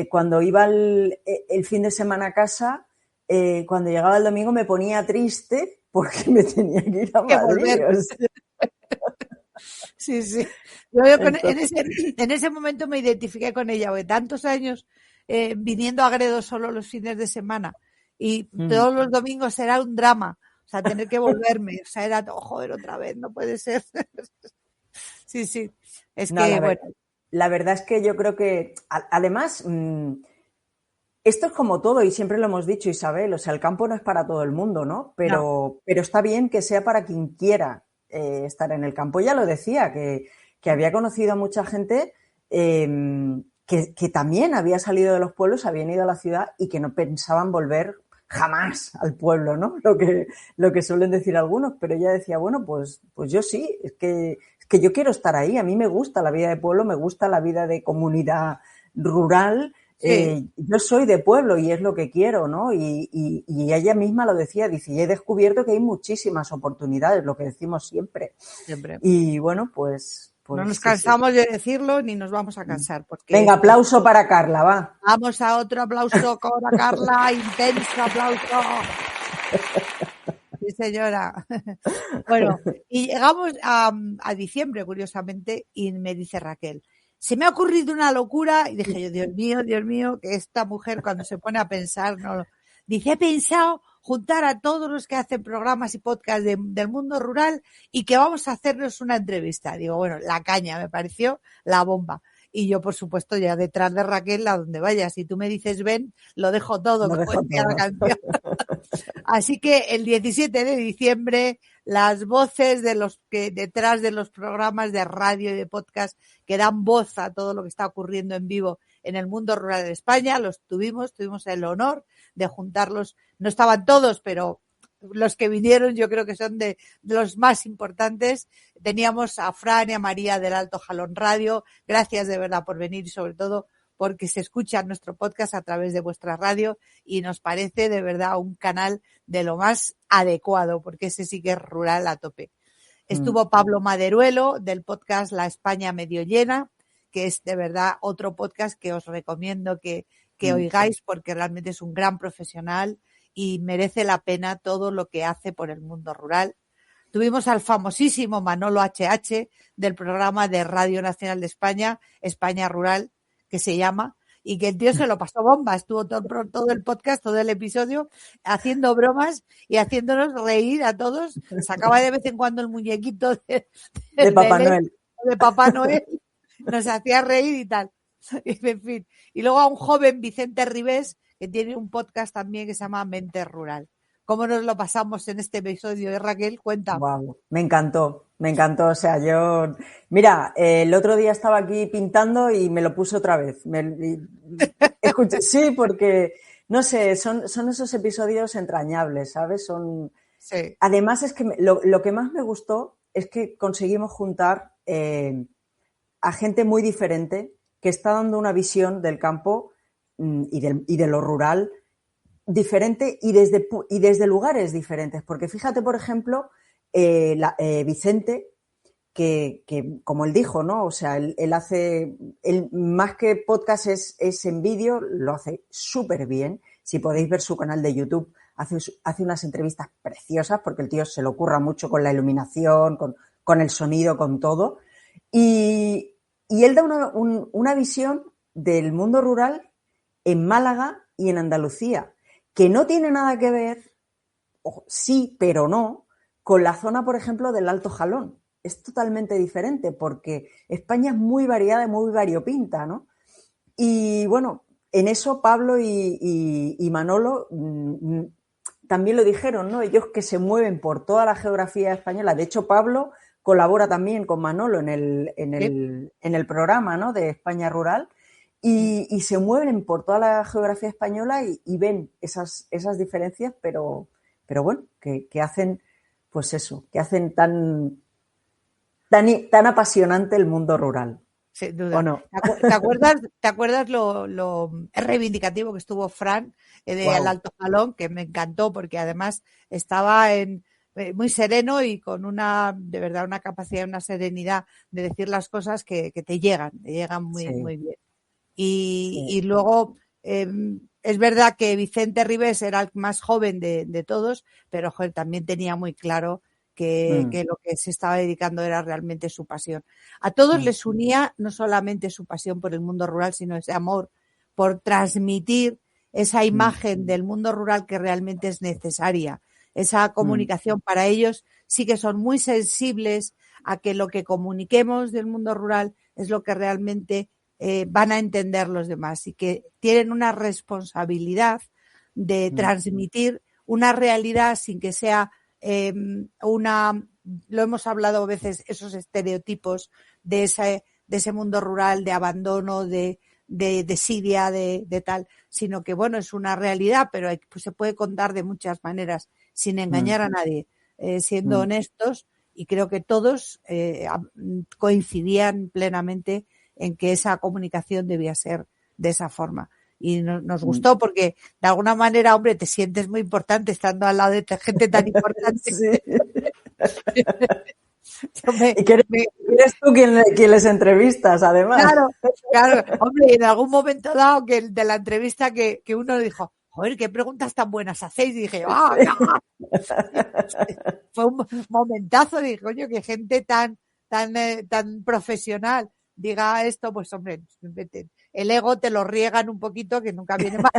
cuando iba el fin de semana a casa, cuando llegaba el domingo me ponía triste porque me tenía que ir a Madrid. O sea. Sí, sí. Yo en ese momento me identifiqué con ella, porque tantos años viniendo a Gredos solo los fines de semana y todos los domingos era un drama. O sea, tener que volverme. O sea, era, oh, joder, otra vez, no puede ser. Sí, sí. Es no, que, bueno. La verdad es que yo creo que, además, esto es como todo y siempre lo hemos dicho, Isabel, o sea, el campo no es para todo el mundo, ¿no? Pero está bien que sea para quien quiera estar en el campo. Ya lo decía, que había conocido a mucha gente que también había salido de los pueblos, habían ido a la ciudad y que no pensaban volver jamás al pueblo, ¿no? Lo que suelen decir algunos, pero ella decía, bueno, pues yo sí, es que yo quiero estar ahí, a mí me gusta la vida de pueblo, me gusta la vida de comunidad rural. Sí. Yo soy de pueblo y es lo que quiero, ¿no? Y ella misma lo decía, dice, y he descubierto que hay muchísimas oportunidades, lo que decimos siempre. Y bueno, pues no nos cansamos de decirlo ni nos vamos a cansar. Porque venga, aplauso para Carla, va. Vamos a otro aplauso para Carla, intenso aplauso. Sí, señora. Bueno, y llegamos a diciembre, curiosamente, y me dice Raquel, se me ha ocurrido una locura, y dije yo, Dios mío, que esta mujer cuando se pone a pensar, no. Dice, he pensado juntar a todos los que hacen programas y podcasts del mundo rural y que vamos a hacernos una entrevista. Digo, bueno, la caña, me pareció la bomba. Y yo, por supuesto, ya detrás de Raquel, a donde vaya. Si tú me dices ven, lo dejo todo, lo dejo decía la canción. Así que el 17 de diciembre, las voces de los que detrás de los programas de radio y de podcast que dan voz a todo lo que está ocurriendo en vivo en el mundo rural de España, tuvimos el honor de juntarlos. No estaban todos, pero los que vinieron yo creo que son de los más importantes. Teníamos a Fran y a María del Alto Jalón Radio. Gracias de verdad por venir y sobre todo porque se escucha nuestro podcast a través de vuestra radio y nos parece de verdad un canal de lo más adecuado, porque ese sí que es rural a tope. Estuvo Pablo Maderuelo del podcast La España Medio Llena, que es de verdad otro podcast que os recomiendo que oigáis porque realmente es un gran profesional y merece la pena todo lo que hace por el mundo rural. Tuvimos al famosísimo Manolo HH del programa de Radio Nacional de España, España Rural, que se llama, y que el tío se lo pasó bomba, estuvo todo el podcast, todo el episodio, haciendo bromas y haciéndonos reír a todos. Sacaba de vez en cuando el muñequito de Papá Noel, nos hacía reír y tal. En fin. Y luego a un joven, Vicente Ribés, que tiene un podcast también que se llama Mente Rural. ¿Cómo nos lo pasamos en este episodio, Raquel? Cuenta. Wow, me encantó. O sea, mira, el otro día estaba aquí pintando y me lo puse otra vez. Escuché, sí, porque, no sé, son esos episodios entrañables, ¿sabes? Sí. Además, es que lo que más me gustó es que conseguimos juntar a gente muy diferente que está dando una visión del campo y de lo rural diferente y desde lugares diferentes. Porque fíjate, por ejemplo, Vicente, que como él dijo, ¿no? O sea, él hace, más que podcast es en vídeo, lo hace súper bien. Si podéis ver su canal de YouTube, hace unas entrevistas preciosas porque el tío se lo curra mucho con la iluminación, con el sonido, con todo. Y él da una visión del mundo rural en Málaga y en Andalucía, que no tiene nada que ver, o sí, pero no, con la zona, por ejemplo, del Alto Jalón. Es totalmente diferente porque España es muy variada y muy variopinta, ¿no? Y bueno, en eso Pablo y Manolo también lo dijeron, ¿no? Ellos que se mueven por toda la geografía española. De hecho, Pablo colabora también con Manolo en el programa, ¿no? De España Rural. Y se mueven por toda la geografía española y ven esas diferencias, pero bueno, que hacen pues eso, que hacen tan apasionante el mundo rural. Sin duda. ¿O no? ¿Te acuerdas lo reivindicativo que estuvo Fran de Al Alto Jalón? Que me encantó porque además estaba muy sereno y con de verdad, una capacidad, una serenidad de decir las cosas que te llegan muy, Sí. muy bien. Y luego, es verdad que Vicente Ribés era el más joven de todos, pero joder, también tenía muy claro que lo que se estaba dedicando era realmente su pasión. A todos les unía no solamente su pasión por el mundo rural, sino ese amor por transmitir esa imagen del mundo rural que realmente es necesaria. Esa comunicación para ellos sí que son muy sensibles a que lo que comuniquemos del mundo rural es lo que realmente van a entender los demás y que tienen una responsabilidad de transmitir una realidad sin que sea lo hemos hablado a veces, esos estereotipos de ese mundo rural, de abandono, de desidia, de tal, sino que bueno, es una realidad, pero pues se puede contar de muchas maneras, sin engañar a nadie, siendo honestos, y creo que todos coincidían plenamente en que esa comunicación debía ser de esa forma. Y nos gustó porque de alguna manera, hombre, te sientes muy importante estando al lado de gente tan importante. Sí. Y que eres tú quien les entrevistas, además. Claro. Hombre, en algún momento dado de la entrevista que uno dijo, joder, qué preguntas tan buenas hacéis. Y dije, fue un momentazo. Dije, coño, que gente tan profesional diga esto, pues hombre, el ego te lo riegan un poquito, que nunca viene mal.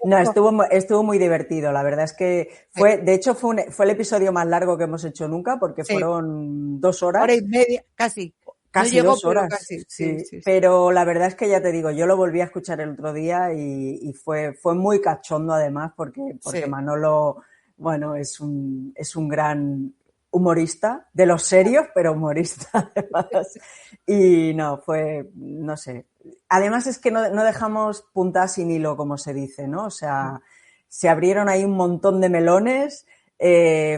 No, estuvo muy divertido. La verdad es que de hecho fue el episodio más largo que hemos hecho nunca, porque fueron 2 horas. Hora y media, casi. Casi no llegó, 2 horas. Casi, sí. Pero la verdad es que ya te digo, yo lo volví a escuchar el otro día y fue muy cachondo además, porque Manolo, bueno, es un gran humorista, de los serios, pero humorista además. Y no sé. Además es que no dejamos punta sin hilo, como se dice, ¿no? O sea, se abrieron ahí un montón de melones.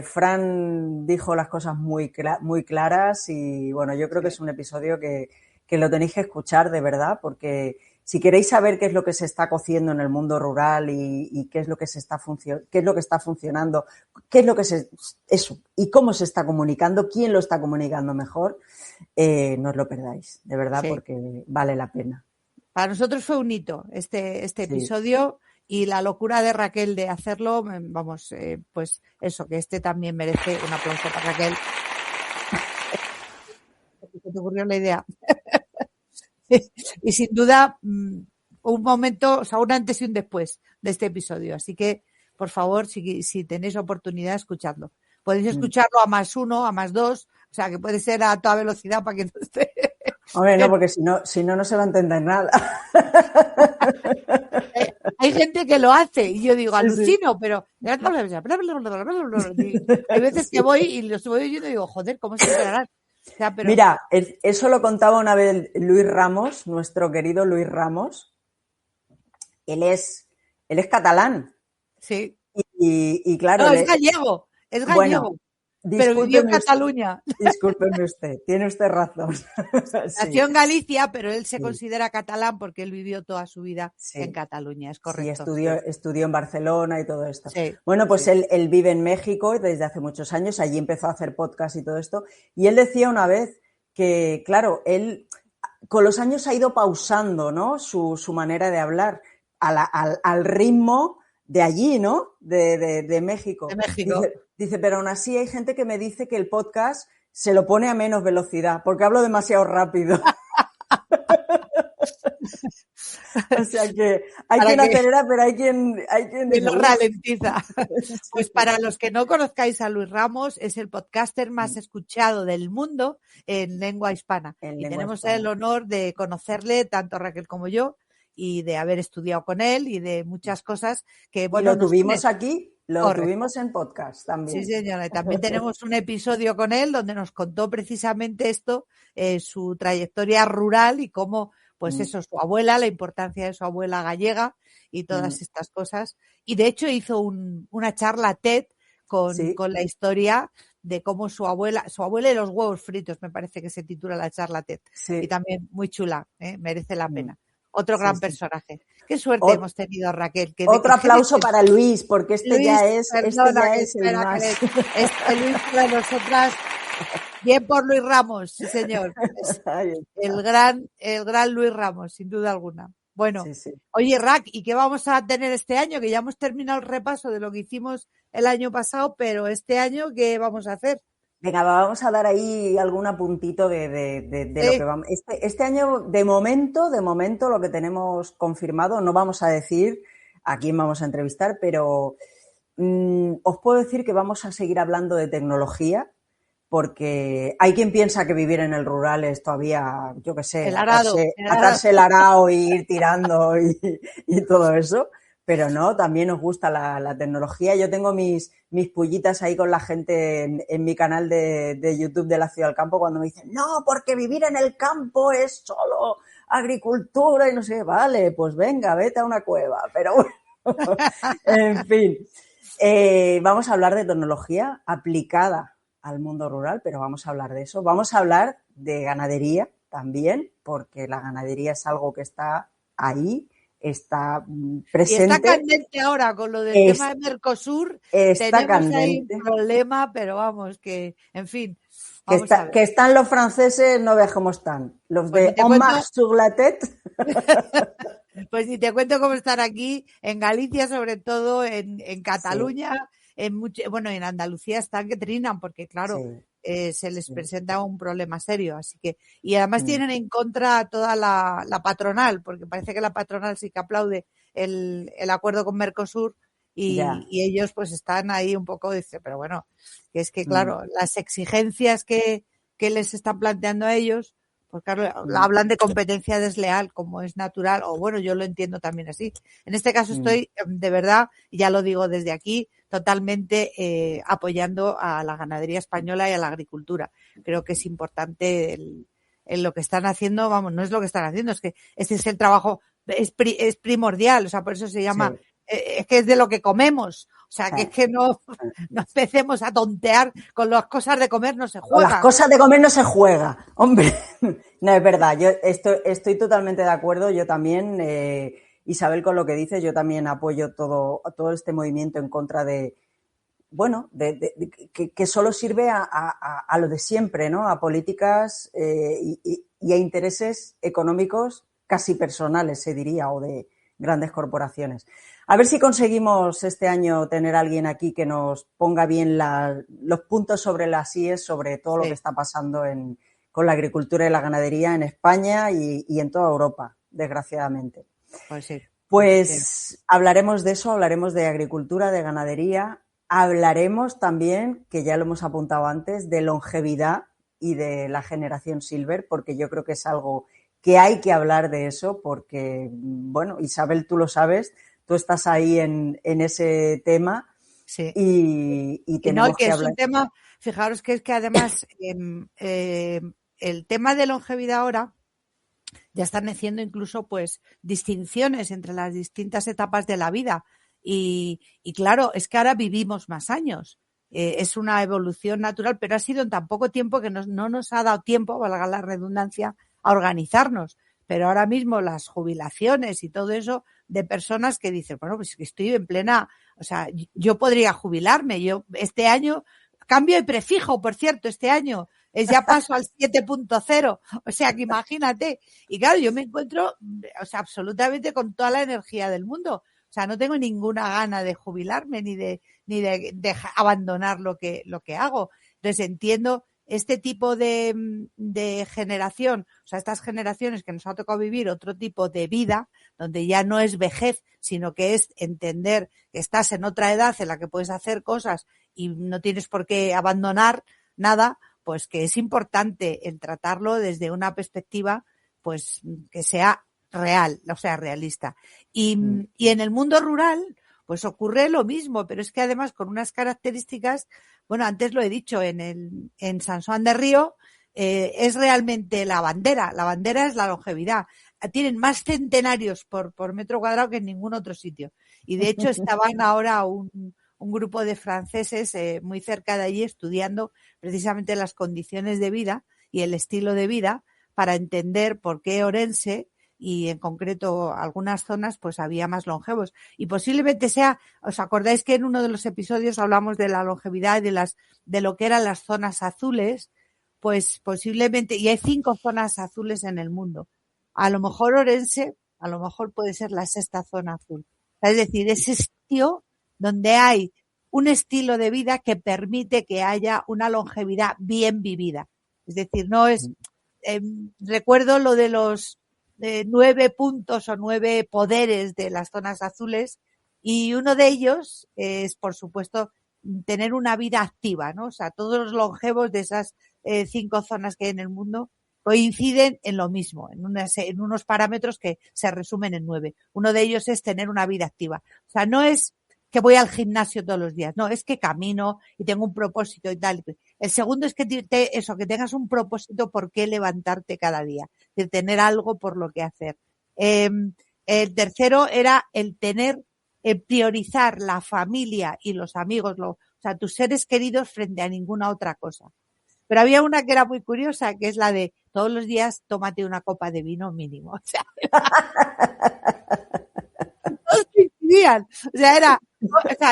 Fran dijo las cosas muy claras y bueno, yo creo que es un episodio que lo tenéis que escuchar de verdad, porque si queréis saber qué es lo que se está cociendo en el mundo rural y qué es lo que está funcionando, qué es lo que eso, y cómo se está comunicando, quién lo está comunicando mejor, no os lo perdáis, de verdad, porque vale la pena. Para nosotros fue un hito este episodio. Y la locura de Raquel de hacerlo, vamos, pues eso, que también merece un aplauso para Raquel. ¿Qué te ocurrió la idea? Y sin duda, un momento, o sea, un antes y un después de este episodio. Así que, por favor, si tenéis oportunidad, escuchadlo. Podéis escucharlo a +1, a +2, o sea, que puede ser a toda velocidad para que no esté. Hombre, no, porque si no se va a entender nada. Hay gente que lo hace y yo digo, alucino, pero hay veces que voy y los voy oyendo y digo, joder, ¿cómo se enterarán? O sea, pero... Mira, eso lo contaba una vez Luis Ramos, nuestro querido Luis Ramos. Él es catalán. Sí. Y claro... No, es gallego. Bueno, pero vivió en Cataluña. Discúlpeme usted, tiene usted razón. Nació en Galicia, pero él se considera catalán porque él vivió toda su vida en Cataluña, es correcto. Sí, estudió en Barcelona y todo esto. Bueno, pues él vive en México desde hace muchos años, allí empezó a hacer podcast y todo esto, y él decía una vez que, claro, él con los años ha ido pausando, ¿no?, su manera de hablar al ritmo de allí, ¿no?, de México. De México. Dice, pero aún así hay gente que me dice que el podcast se lo pone a menos velocidad, porque hablo demasiado rápido. O sea que hay quien acelera, pero hay quien lo ralentiza. Pues para los que no conozcáis a Luis Ramos, es el podcaster más escuchado del mundo en lengua hispana. Y tenemos el honor de conocerle, tanto Raquel como yo, y de haber estudiado con él y de muchas cosas que, bueno, lo tuvimos aquí. Lo tuvimos en podcast también. Sí, señora. Y también tenemos un episodio con él donde nos contó precisamente esto, su trayectoria rural y cómo, pues eso, su abuela, la importancia de su abuela gallega y todas estas cosas. Y de hecho hizo una charla TED Sí. con la historia de cómo su abuela y los huevos fritos, me parece que se titula la charla TED. Y Sí. también muy chula, merece la pena. Otro Sí, gran sí. personaje. Qué suerte hemos tenido, Raquel. Otro Es que aplauso para Luis, porque este Luis, ya perdona, que es el espera, más. este Luis para nosotras, bien por Luis Ramos, sí señor. Es Ahí está. el gran Luis Ramos, sin duda alguna. Bueno, Sí, sí. oye, Rack, ¿y qué vamos a tener este año? Que ya hemos terminado el repaso de lo que hicimos el año pasado, pero este año, ¿qué vamos a hacer? Venga, vamos a dar ahí algún apuntito de lo que vamos. Este año, de momento, lo que tenemos confirmado, no vamos a decir a quién vamos a entrevistar, pero os puedo decir que vamos a seguir hablando de tecnología, porque hay quien piensa que vivir en el rural es todavía, yo qué sé, El arado. atarse el arao y ir tirando y todo eso, pero no, también nos gusta la tecnología. Yo tengo mis pullitas ahí con la gente en mi canal de YouTube de La Ciudad del Campo cuando me dicen, no, porque vivir en el campo es solo agricultura y no sé, vale, pues venga, vete a una cueva, pero bueno, en fin. Vamos a hablar de tecnología aplicada al mundo rural, pero vamos a hablar de eso. Vamos a hablar de ganadería también, porque la ganadería es algo que está ahí, está presente. Y está candente ahora con lo del tema de Mercosur. Está tenemos candente. ahí un problema, pero vamos, que, en fin. Que están los franceses, no veas cómo están. Los pues de En marche sur la tête. Pues ni te cuento cómo están aquí, en Galicia, sobre todo, en Cataluña, sí. En Andalucía están que trinan, porque claro, sí. Se les presenta un problema serio. Así que, y además tienen en contra a toda la patronal, porque parece que la patronal sí que aplaude el acuerdo con Mercosur. Y ellos pues están ahí un poco, dice, pero bueno, que es que claro, las exigencias que les están planteando a ellos, pues claro, hablan de competencia desleal, como es natural, o bueno, yo lo entiendo también así. En este caso estoy, de verdad, ya lo digo desde aquí, totalmente apoyando a la ganadería española y a la agricultura. Creo que es importante lo que están haciendo, vamos, no es lo que están haciendo, es que este es el trabajo, es primordial, o sea, por eso se llama, es que es de lo que comemos. O sea, que es que no empecemos a tontear con las cosas de comer, no se juega. Con las cosas de comer no se juega, hombre. No, es verdad, yo estoy totalmente de acuerdo, yo también, Isabel, con lo que dices, yo también apoyo todo este movimiento en contra de, bueno, que solo sirve a lo de siempre, ¿no? A políticas y a intereses económicos casi personales, se diría, o de grandes corporaciones. A ver si conseguimos este año tener a alguien aquí que nos ponga bien los puntos sobre las IES, sobre todo lo que está pasando con la agricultura y la ganadería en España y en toda Europa, desgraciadamente. Pues sí. Pues hablaremos de eso, hablaremos de agricultura, de ganadería, hablaremos también, que ya lo hemos apuntado antes, de longevidad y de la generación Silver, porque yo creo que es algo que hay que hablar de eso, porque, bueno, Isabel, tú lo sabes, tú estás ahí en ese tema y tenemos que hablar. Es un tema, fijaros que es que además el tema de longevidad ahora ya están haciendo incluso pues distinciones entre las distintas etapas de la vida y claro, es que ahora vivimos más años. Es una evolución natural, pero ha sido en tan poco tiempo que no nos ha dado tiempo, valga la redundancia, a organizarnos. Pero ahora mismo las jubilaciones y todo eso de personas que dicen, bueno, pues estoy en plena, o sea, yo podría jubilarme, yo este año, cambio de prefijo, por cierto, este año, ya paso al 7.0, o sea, que imagínate. Y claro, yo me encuentro, o sea, absolutamente con toda la energía del mundo. O sea, no tengo ninguna gana de jubilarme ni de abandonar lo que hago. Entonces entiendo este tipo de generación, o sea, estas generaciones que nos ha tocado vivir otro tipo de vida, donde ya no es vejez, sino que es entender que estás en otra edad en la que puedes hacer cosas y no tienes por qué abandonar nada, pues que es importante el tratarlo desde una perspectiva pues que sea real, o sea, realista. Y en el mundo rural pues ocurre lo mismo, pero es que además con unas características, bueno, antes lo he dicho, en San Juan de Río es realmente la bandera es la longevidad. Tienen más centenarios por metro cuadrado que en ningún otro sitio. Y de hecho estaban ahora un grupo de franceses muy cerca de allí estudiando precisamente las condiciones de vida y el estilo de vida para entender por qué Orense y en concreto algunas zonas pues había más longevos. Y posiblemente sea, ¿os acordáis que en uno de los episodios hablamos de la longevidad y de lo que eran las zonas azules? Pues posiblemente, y hay 5 zonas azules en el mundo. A lo mejor Orense, a lo mejor puede ser la 6ª zona azul. Es decir, ese sitio donde hay un estilo de vida que permite que haya una longevidad bien vivida. Es decir, no es, recuerdo lo de los 9 puntos o 9 poderes de las zonas azules, y uno de ellos es, por supuesto, tener una vida activa, ¿no? O sea, todos los longevos de esas 5 zonas que hay en el mundo coinciden en lo mismo, en unos parámetros que se resumen en 9. Uno de ellos es tener una vida activa. O sea, no es que voy al gimnasio todos los días, no, es que camino y tengo un propósito y tal. El segundo es que que tengas un propósito por qué levantarte cada día, es decir, tener algo por lo que hacer. El tercero era el priorizar la familia y los amigos, o sea, tus seres queridos frente a ninguna otra cosa. Pero había una que era muy curiosa, que es la de todos los días tómate una copa de vino mínimo. O sea, todos coincidían. O sea,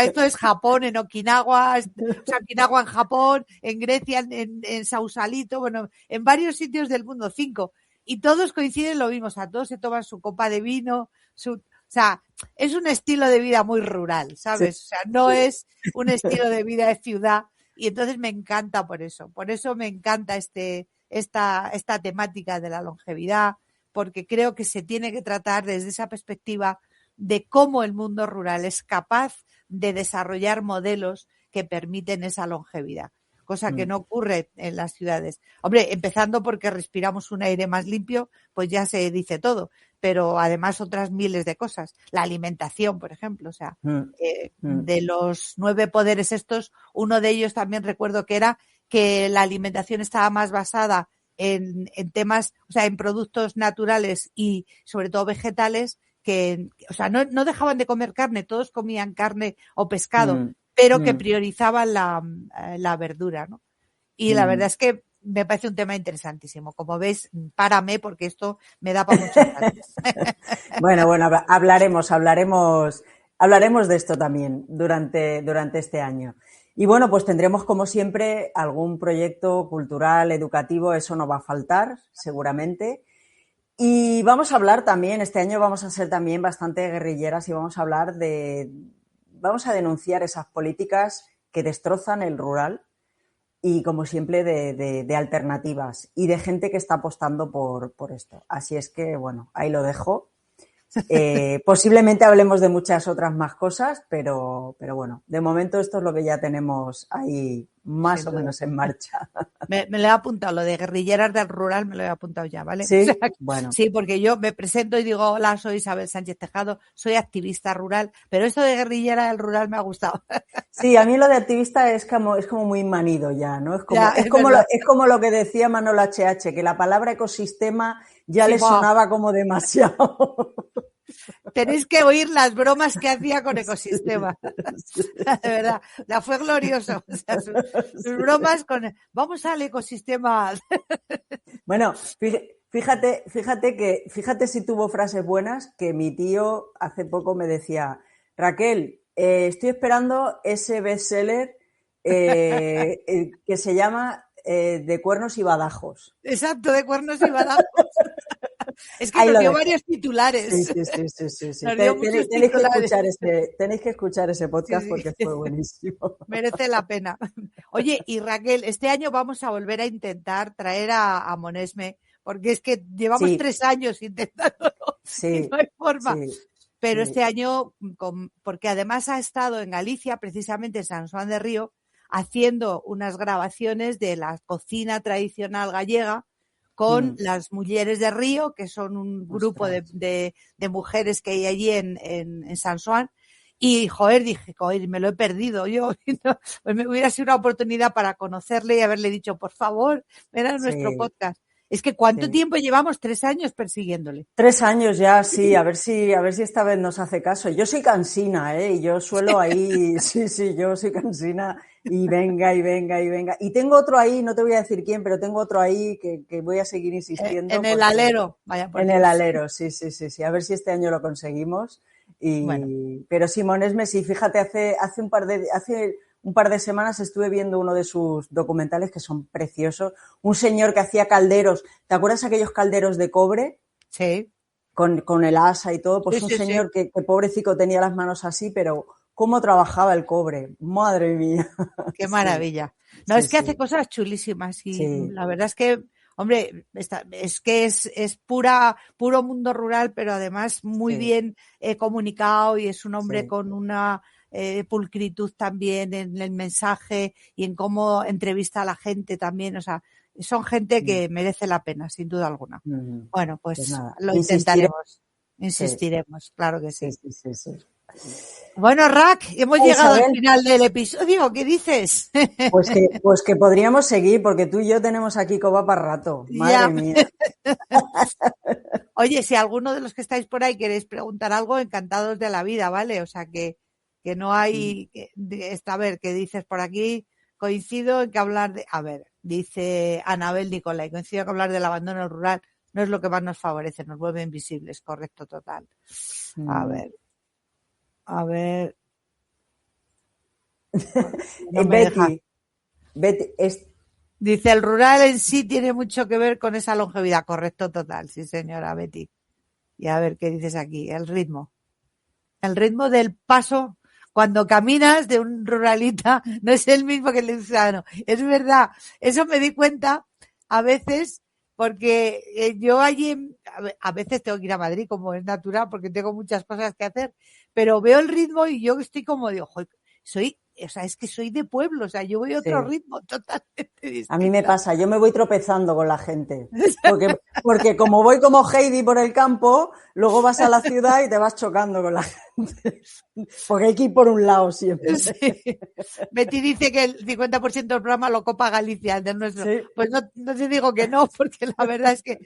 esto es Japón, en Okinawa, o sea, Okinawa en Japón, en Grecia, en Sausalito, bueno, en varios sitios del mundo, 5. Y todos coinciden lo mismo, o sea, todos se toman su copa de vino, o sea, es un estilo de vida muy rural, ¿sabes? O sea, no es un estilo de vida de ciudad. Y entonces me encanta por eso me encanta esta temática de la longevidad, porque creo que se tiene que tratar desde esa perspectiva de cómo el mundo rural es capaz de desarrollar modelos que permiten esa longevidad, cosa que no ocurre en las ciudades. Hombre, empezando porque respiramos un aire más limpio, pues ya se dice todo, pero además otras miles de cosas. La alimentación, por ejemplo, o sea, de los 9 poderes estos, uno de ellos también recuerdo que era que la alimentación estaba más basada en temas, o sea, en productos naturales y sobre todo vegetales, o sea, no dejaban de comer carne, todos comían carne o pescado, pero que priorizaban la verdura, ¿no? Y la verdad es que me parece un tema interesantísimo. Como ves, párame porque esto me da para muchas tardes. Bueno, hablaremos de esto también durante este año. Y bueno, pues tendremos como siempre algún proyecto cultural, educativo, eso no va a faltar, seguramente. Y vamos a hablar también, este año vamos a ser también bastante guerrilleras y vamos a denunciar esas políticas que destrozan el rural y, como siempre, de alternativas y de gente que está apostando por esto. Así es que, bueno, ahí lo dejo. Posiblemente hablemos de muchas otras más cosas, pero bueno, de momento esto es lo que ya tenemos ahí más o menos en marcha. Me lo he apuntado, lo de guerrilleras del rural me lo he apuntado ya, ¿vale? Sí, o sea, bueno. Sí, porque yo me presento y digo, hola, soy Isabel Sánchez Tejado, soy activista rural, pero esto de guerrillera del rural me ha gustado. Sí, a mí lo de activista es como muy manido ya, ¿no? Es como lo que decía Manolo HH, que la palabra ecosistema ya le sonaba como demasiado. Tenéis que oír las bromas que hacía con ecosistema. De verdad, la fue glorioso. O sea, sus bromas con vamos al ecosistema. Bueno, fíjate si tuvo frases buenas, que mi tío hace poco me decía, Raquel, estoy esperando ese bestseller que se llama De cuernos y badajos. Exacto, de cuernos y badajos. Es que nos dio varios titulares. Sí. Tenéis que escuchar ese podcast porque fue buenísimo. Merece la pena. Oye, y Raquel, este año vamos a volver a intentar traer a Monesme, porque es que llevamos 3 años intentándolo y no hay forma. Pero este año, porque además ha estado en Galicia, precisamente en San Juan de Río, haciendo unas grabaciones de la cocina tradicional gallega con las Mujeres de Río, que son un grupo de mujeres que hay allí en San Juan. Y, dije, me lo he perdido yo. Pues me hubiera sido una oportunidad para conocerle y haberle dicho, por favor, ven a nuestro podcast. Es que ¿cuánto Sí. tiempo llevamos? 3 años persiguiéndole. 3 años ya, sí, a ver si esta vez nos hace caso. Yo soy cansina, ¿eh? Y yo suelo ahí, sí, yo soy cansina y venga, y venga, y venga. Y tengo otro ahí, no te voy a decir quién, pero tengo otro ahí que voy a seguir insistiendo. En el porque alero, vaya por en Dios. el alero, sí. A ver si este año lo conseguimos. Bueno. Pero Simones Messi, fíjate, hace un par de semanas estuve viendo uno de sus documentales que son preciosos. Un señor que hacía calderos. ¿Te acuerdas aquellos calderos de cobre? Sí. Con el asa y todo. Pues Sí, un sí, señor que pobrecito tenía las manos así, pero cómo trabajaba el cobre. Madre mía. Qué Sí, maravilla. No, sí, es que hace sí. cosas chulísimas y Sí, la verdad es que, hombre, es que es puro mundo rural, pero además muy sí, bien comunicado y es un hombre sí. con una pulcritud también en el mensaje y en cómo entrevista a la gente también. O sea, son gente que merece la pena, sin duda alguna. Bueno, Pues pues nada, lo insistiré. Sí, insistiremos, claro que sí. sí. Bueno, Rack, hemos llegado al Isabel, final del episodio. ¿Qué dices? pues que podríamos seguir, porque tú y yo tenemos aquí coba para rato. Madre Ya. mía. Oye, si alguno de los que estáis por ahí queréis preguntar algo, encantados de la vida, ¿vale? O sea que no hay, a ver, ¿qué dices por aquí? Coincido en que hablar de, a ver, dice Anabel Nicolai, coincido en que hablar del abandono rural no es lo que más nos favorece, nos vuelve invisibles, correcto, total. A ver. No me deja. Betty, Dice, el rural en sí tiene mucho que ver con esa longevidad. Correcto, total. Sí, señora Betty. Y a ver qué dices aquí. El ritmo. El ritmo del paso cuando caminas de un ruralita no es el mismo que el de un ciudadano. Es verdad. Eso me di cuenta a veces porque yo allí, a veces tengo que ir a Madrid como es natural porque tengo muchas cosas que hacer, pero veo el ritmo y yo estoy como digo, es que soy de pueblo, o sea, yo voy a otro sí. ritmo totalmente distinto. A mí me pasa, yo me voy tropezando con la gente. Porque como voy como Heidi por el campo, luego vas a la ciudad y te vas chocando con la gente. Porque hay que ir por un lado siempre. Sí. Betty dice que el 50% del programa lo copa Galicia, el del nuestro. Sí. Pues no te digo que no, porque la verdad es que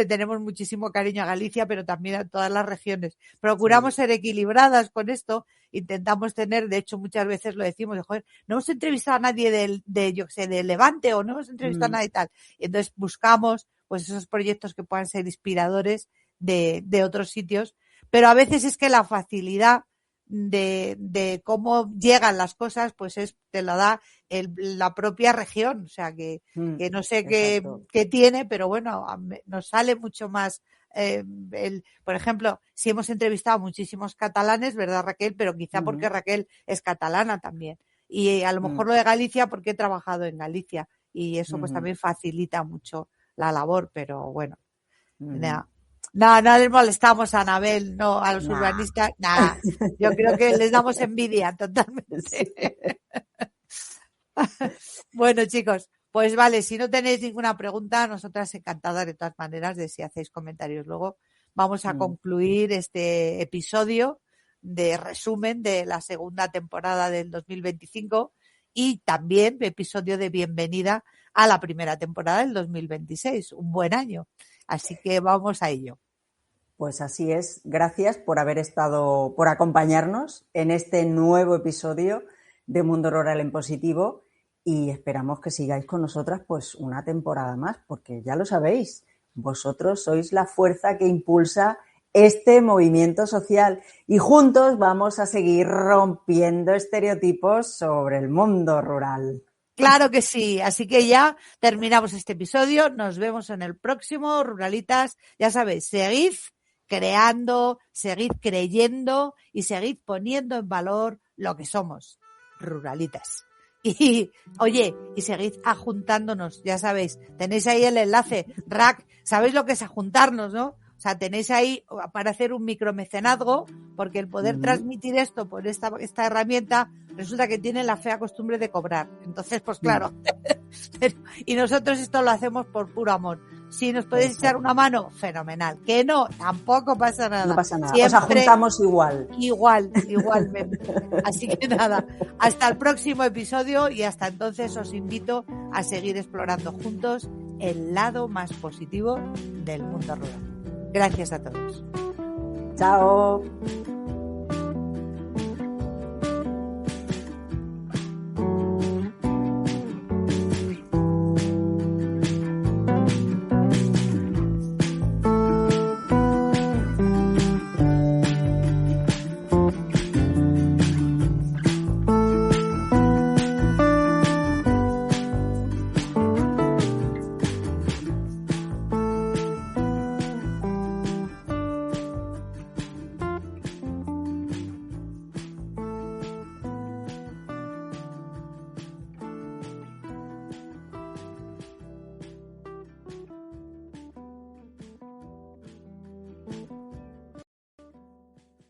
tenemos muchísimo cariño a Galicia, pero también a todas las regiones. Procuramos ser equilibradas con esto, intentamos tener, de hecho muchas veces lo decimos, joder, no hemos entrevistado a nadie de Levante o no hemos entrevistado a nadie y tal. Y entonces buscamos pues esos proyectos que puedan ser inspiradores de otros sitios, pero a veces es que la facilidad de cómo llegan las cosas, pues te lo da la propia región, o sea que no sé qué tiene, pero bueno, nos sale mucho más. Por ejemplo, si hemos entrevistado muchísimos catalanes, ¿verdad, Raquel? Pero quizá porque Raquel es catalana también. Y a lo mejor lo de Galicia porque he trabajado en Galicia y eso pues también facilita mucho la labor, pero bueno, nada. No les molestamos a Anabel, no, a los urbanistas, nada. Yo creo que les damos envidia totalmente. Sí. Bueno, chicos, pues vale, si no tenéis ninguna pregunta, nosotras encantadas de todas maneras de si hacéis comentarios. Luego vamos a concluir este episodio de resumen de la segunda temporada del 2025 y también episodio de bienvenida a la primera temporada del 2026. Un buen año. Así que vamos a ello. Pues así es. Gracias por por acompañarnos en este nuevo episodio de Mundo Rural en Positivo y esperamos que sigáis con nosotras pues una temporada más, porque ya lo sabéis, vosotros sois la fuerza que impulsa este movimiento social y juntos vamos a seguir rompiendo estereotipos sobre el mundo rural. Claro que sí, así que ya terminamos este episodio, nos vemos en el próximo, ruralitas, ya sabéis, seguid creando, seguid creyendo y seguid poniendo en valor lo que somos, ruralitas. Y, oye, y seguid ajuntándonos, ya sabéis, tenéis ahí el enlace, Rack, sabéis lo que es ajuntarnos, ¿no? O sea, tenéis ahí para hacer un micromecenazgo, porque el poder transmitir esto por esta herramienta resulta que tiene la fea costumbre de cobrar. Entonces, pues claro. Y nosotros esto lo hacemos por puro amor. Si nos podéis echar una mano, fenomenal. Que no, tampoco pasa nada. No pasa nada. Siempre, os ajuntamos igual. Igualmente. Así que nada, hasta el próximo episodio y hasta entonces os invito a seguir explorando juntos el lado más positivo del mundo rural. Gracias a todos. Chao.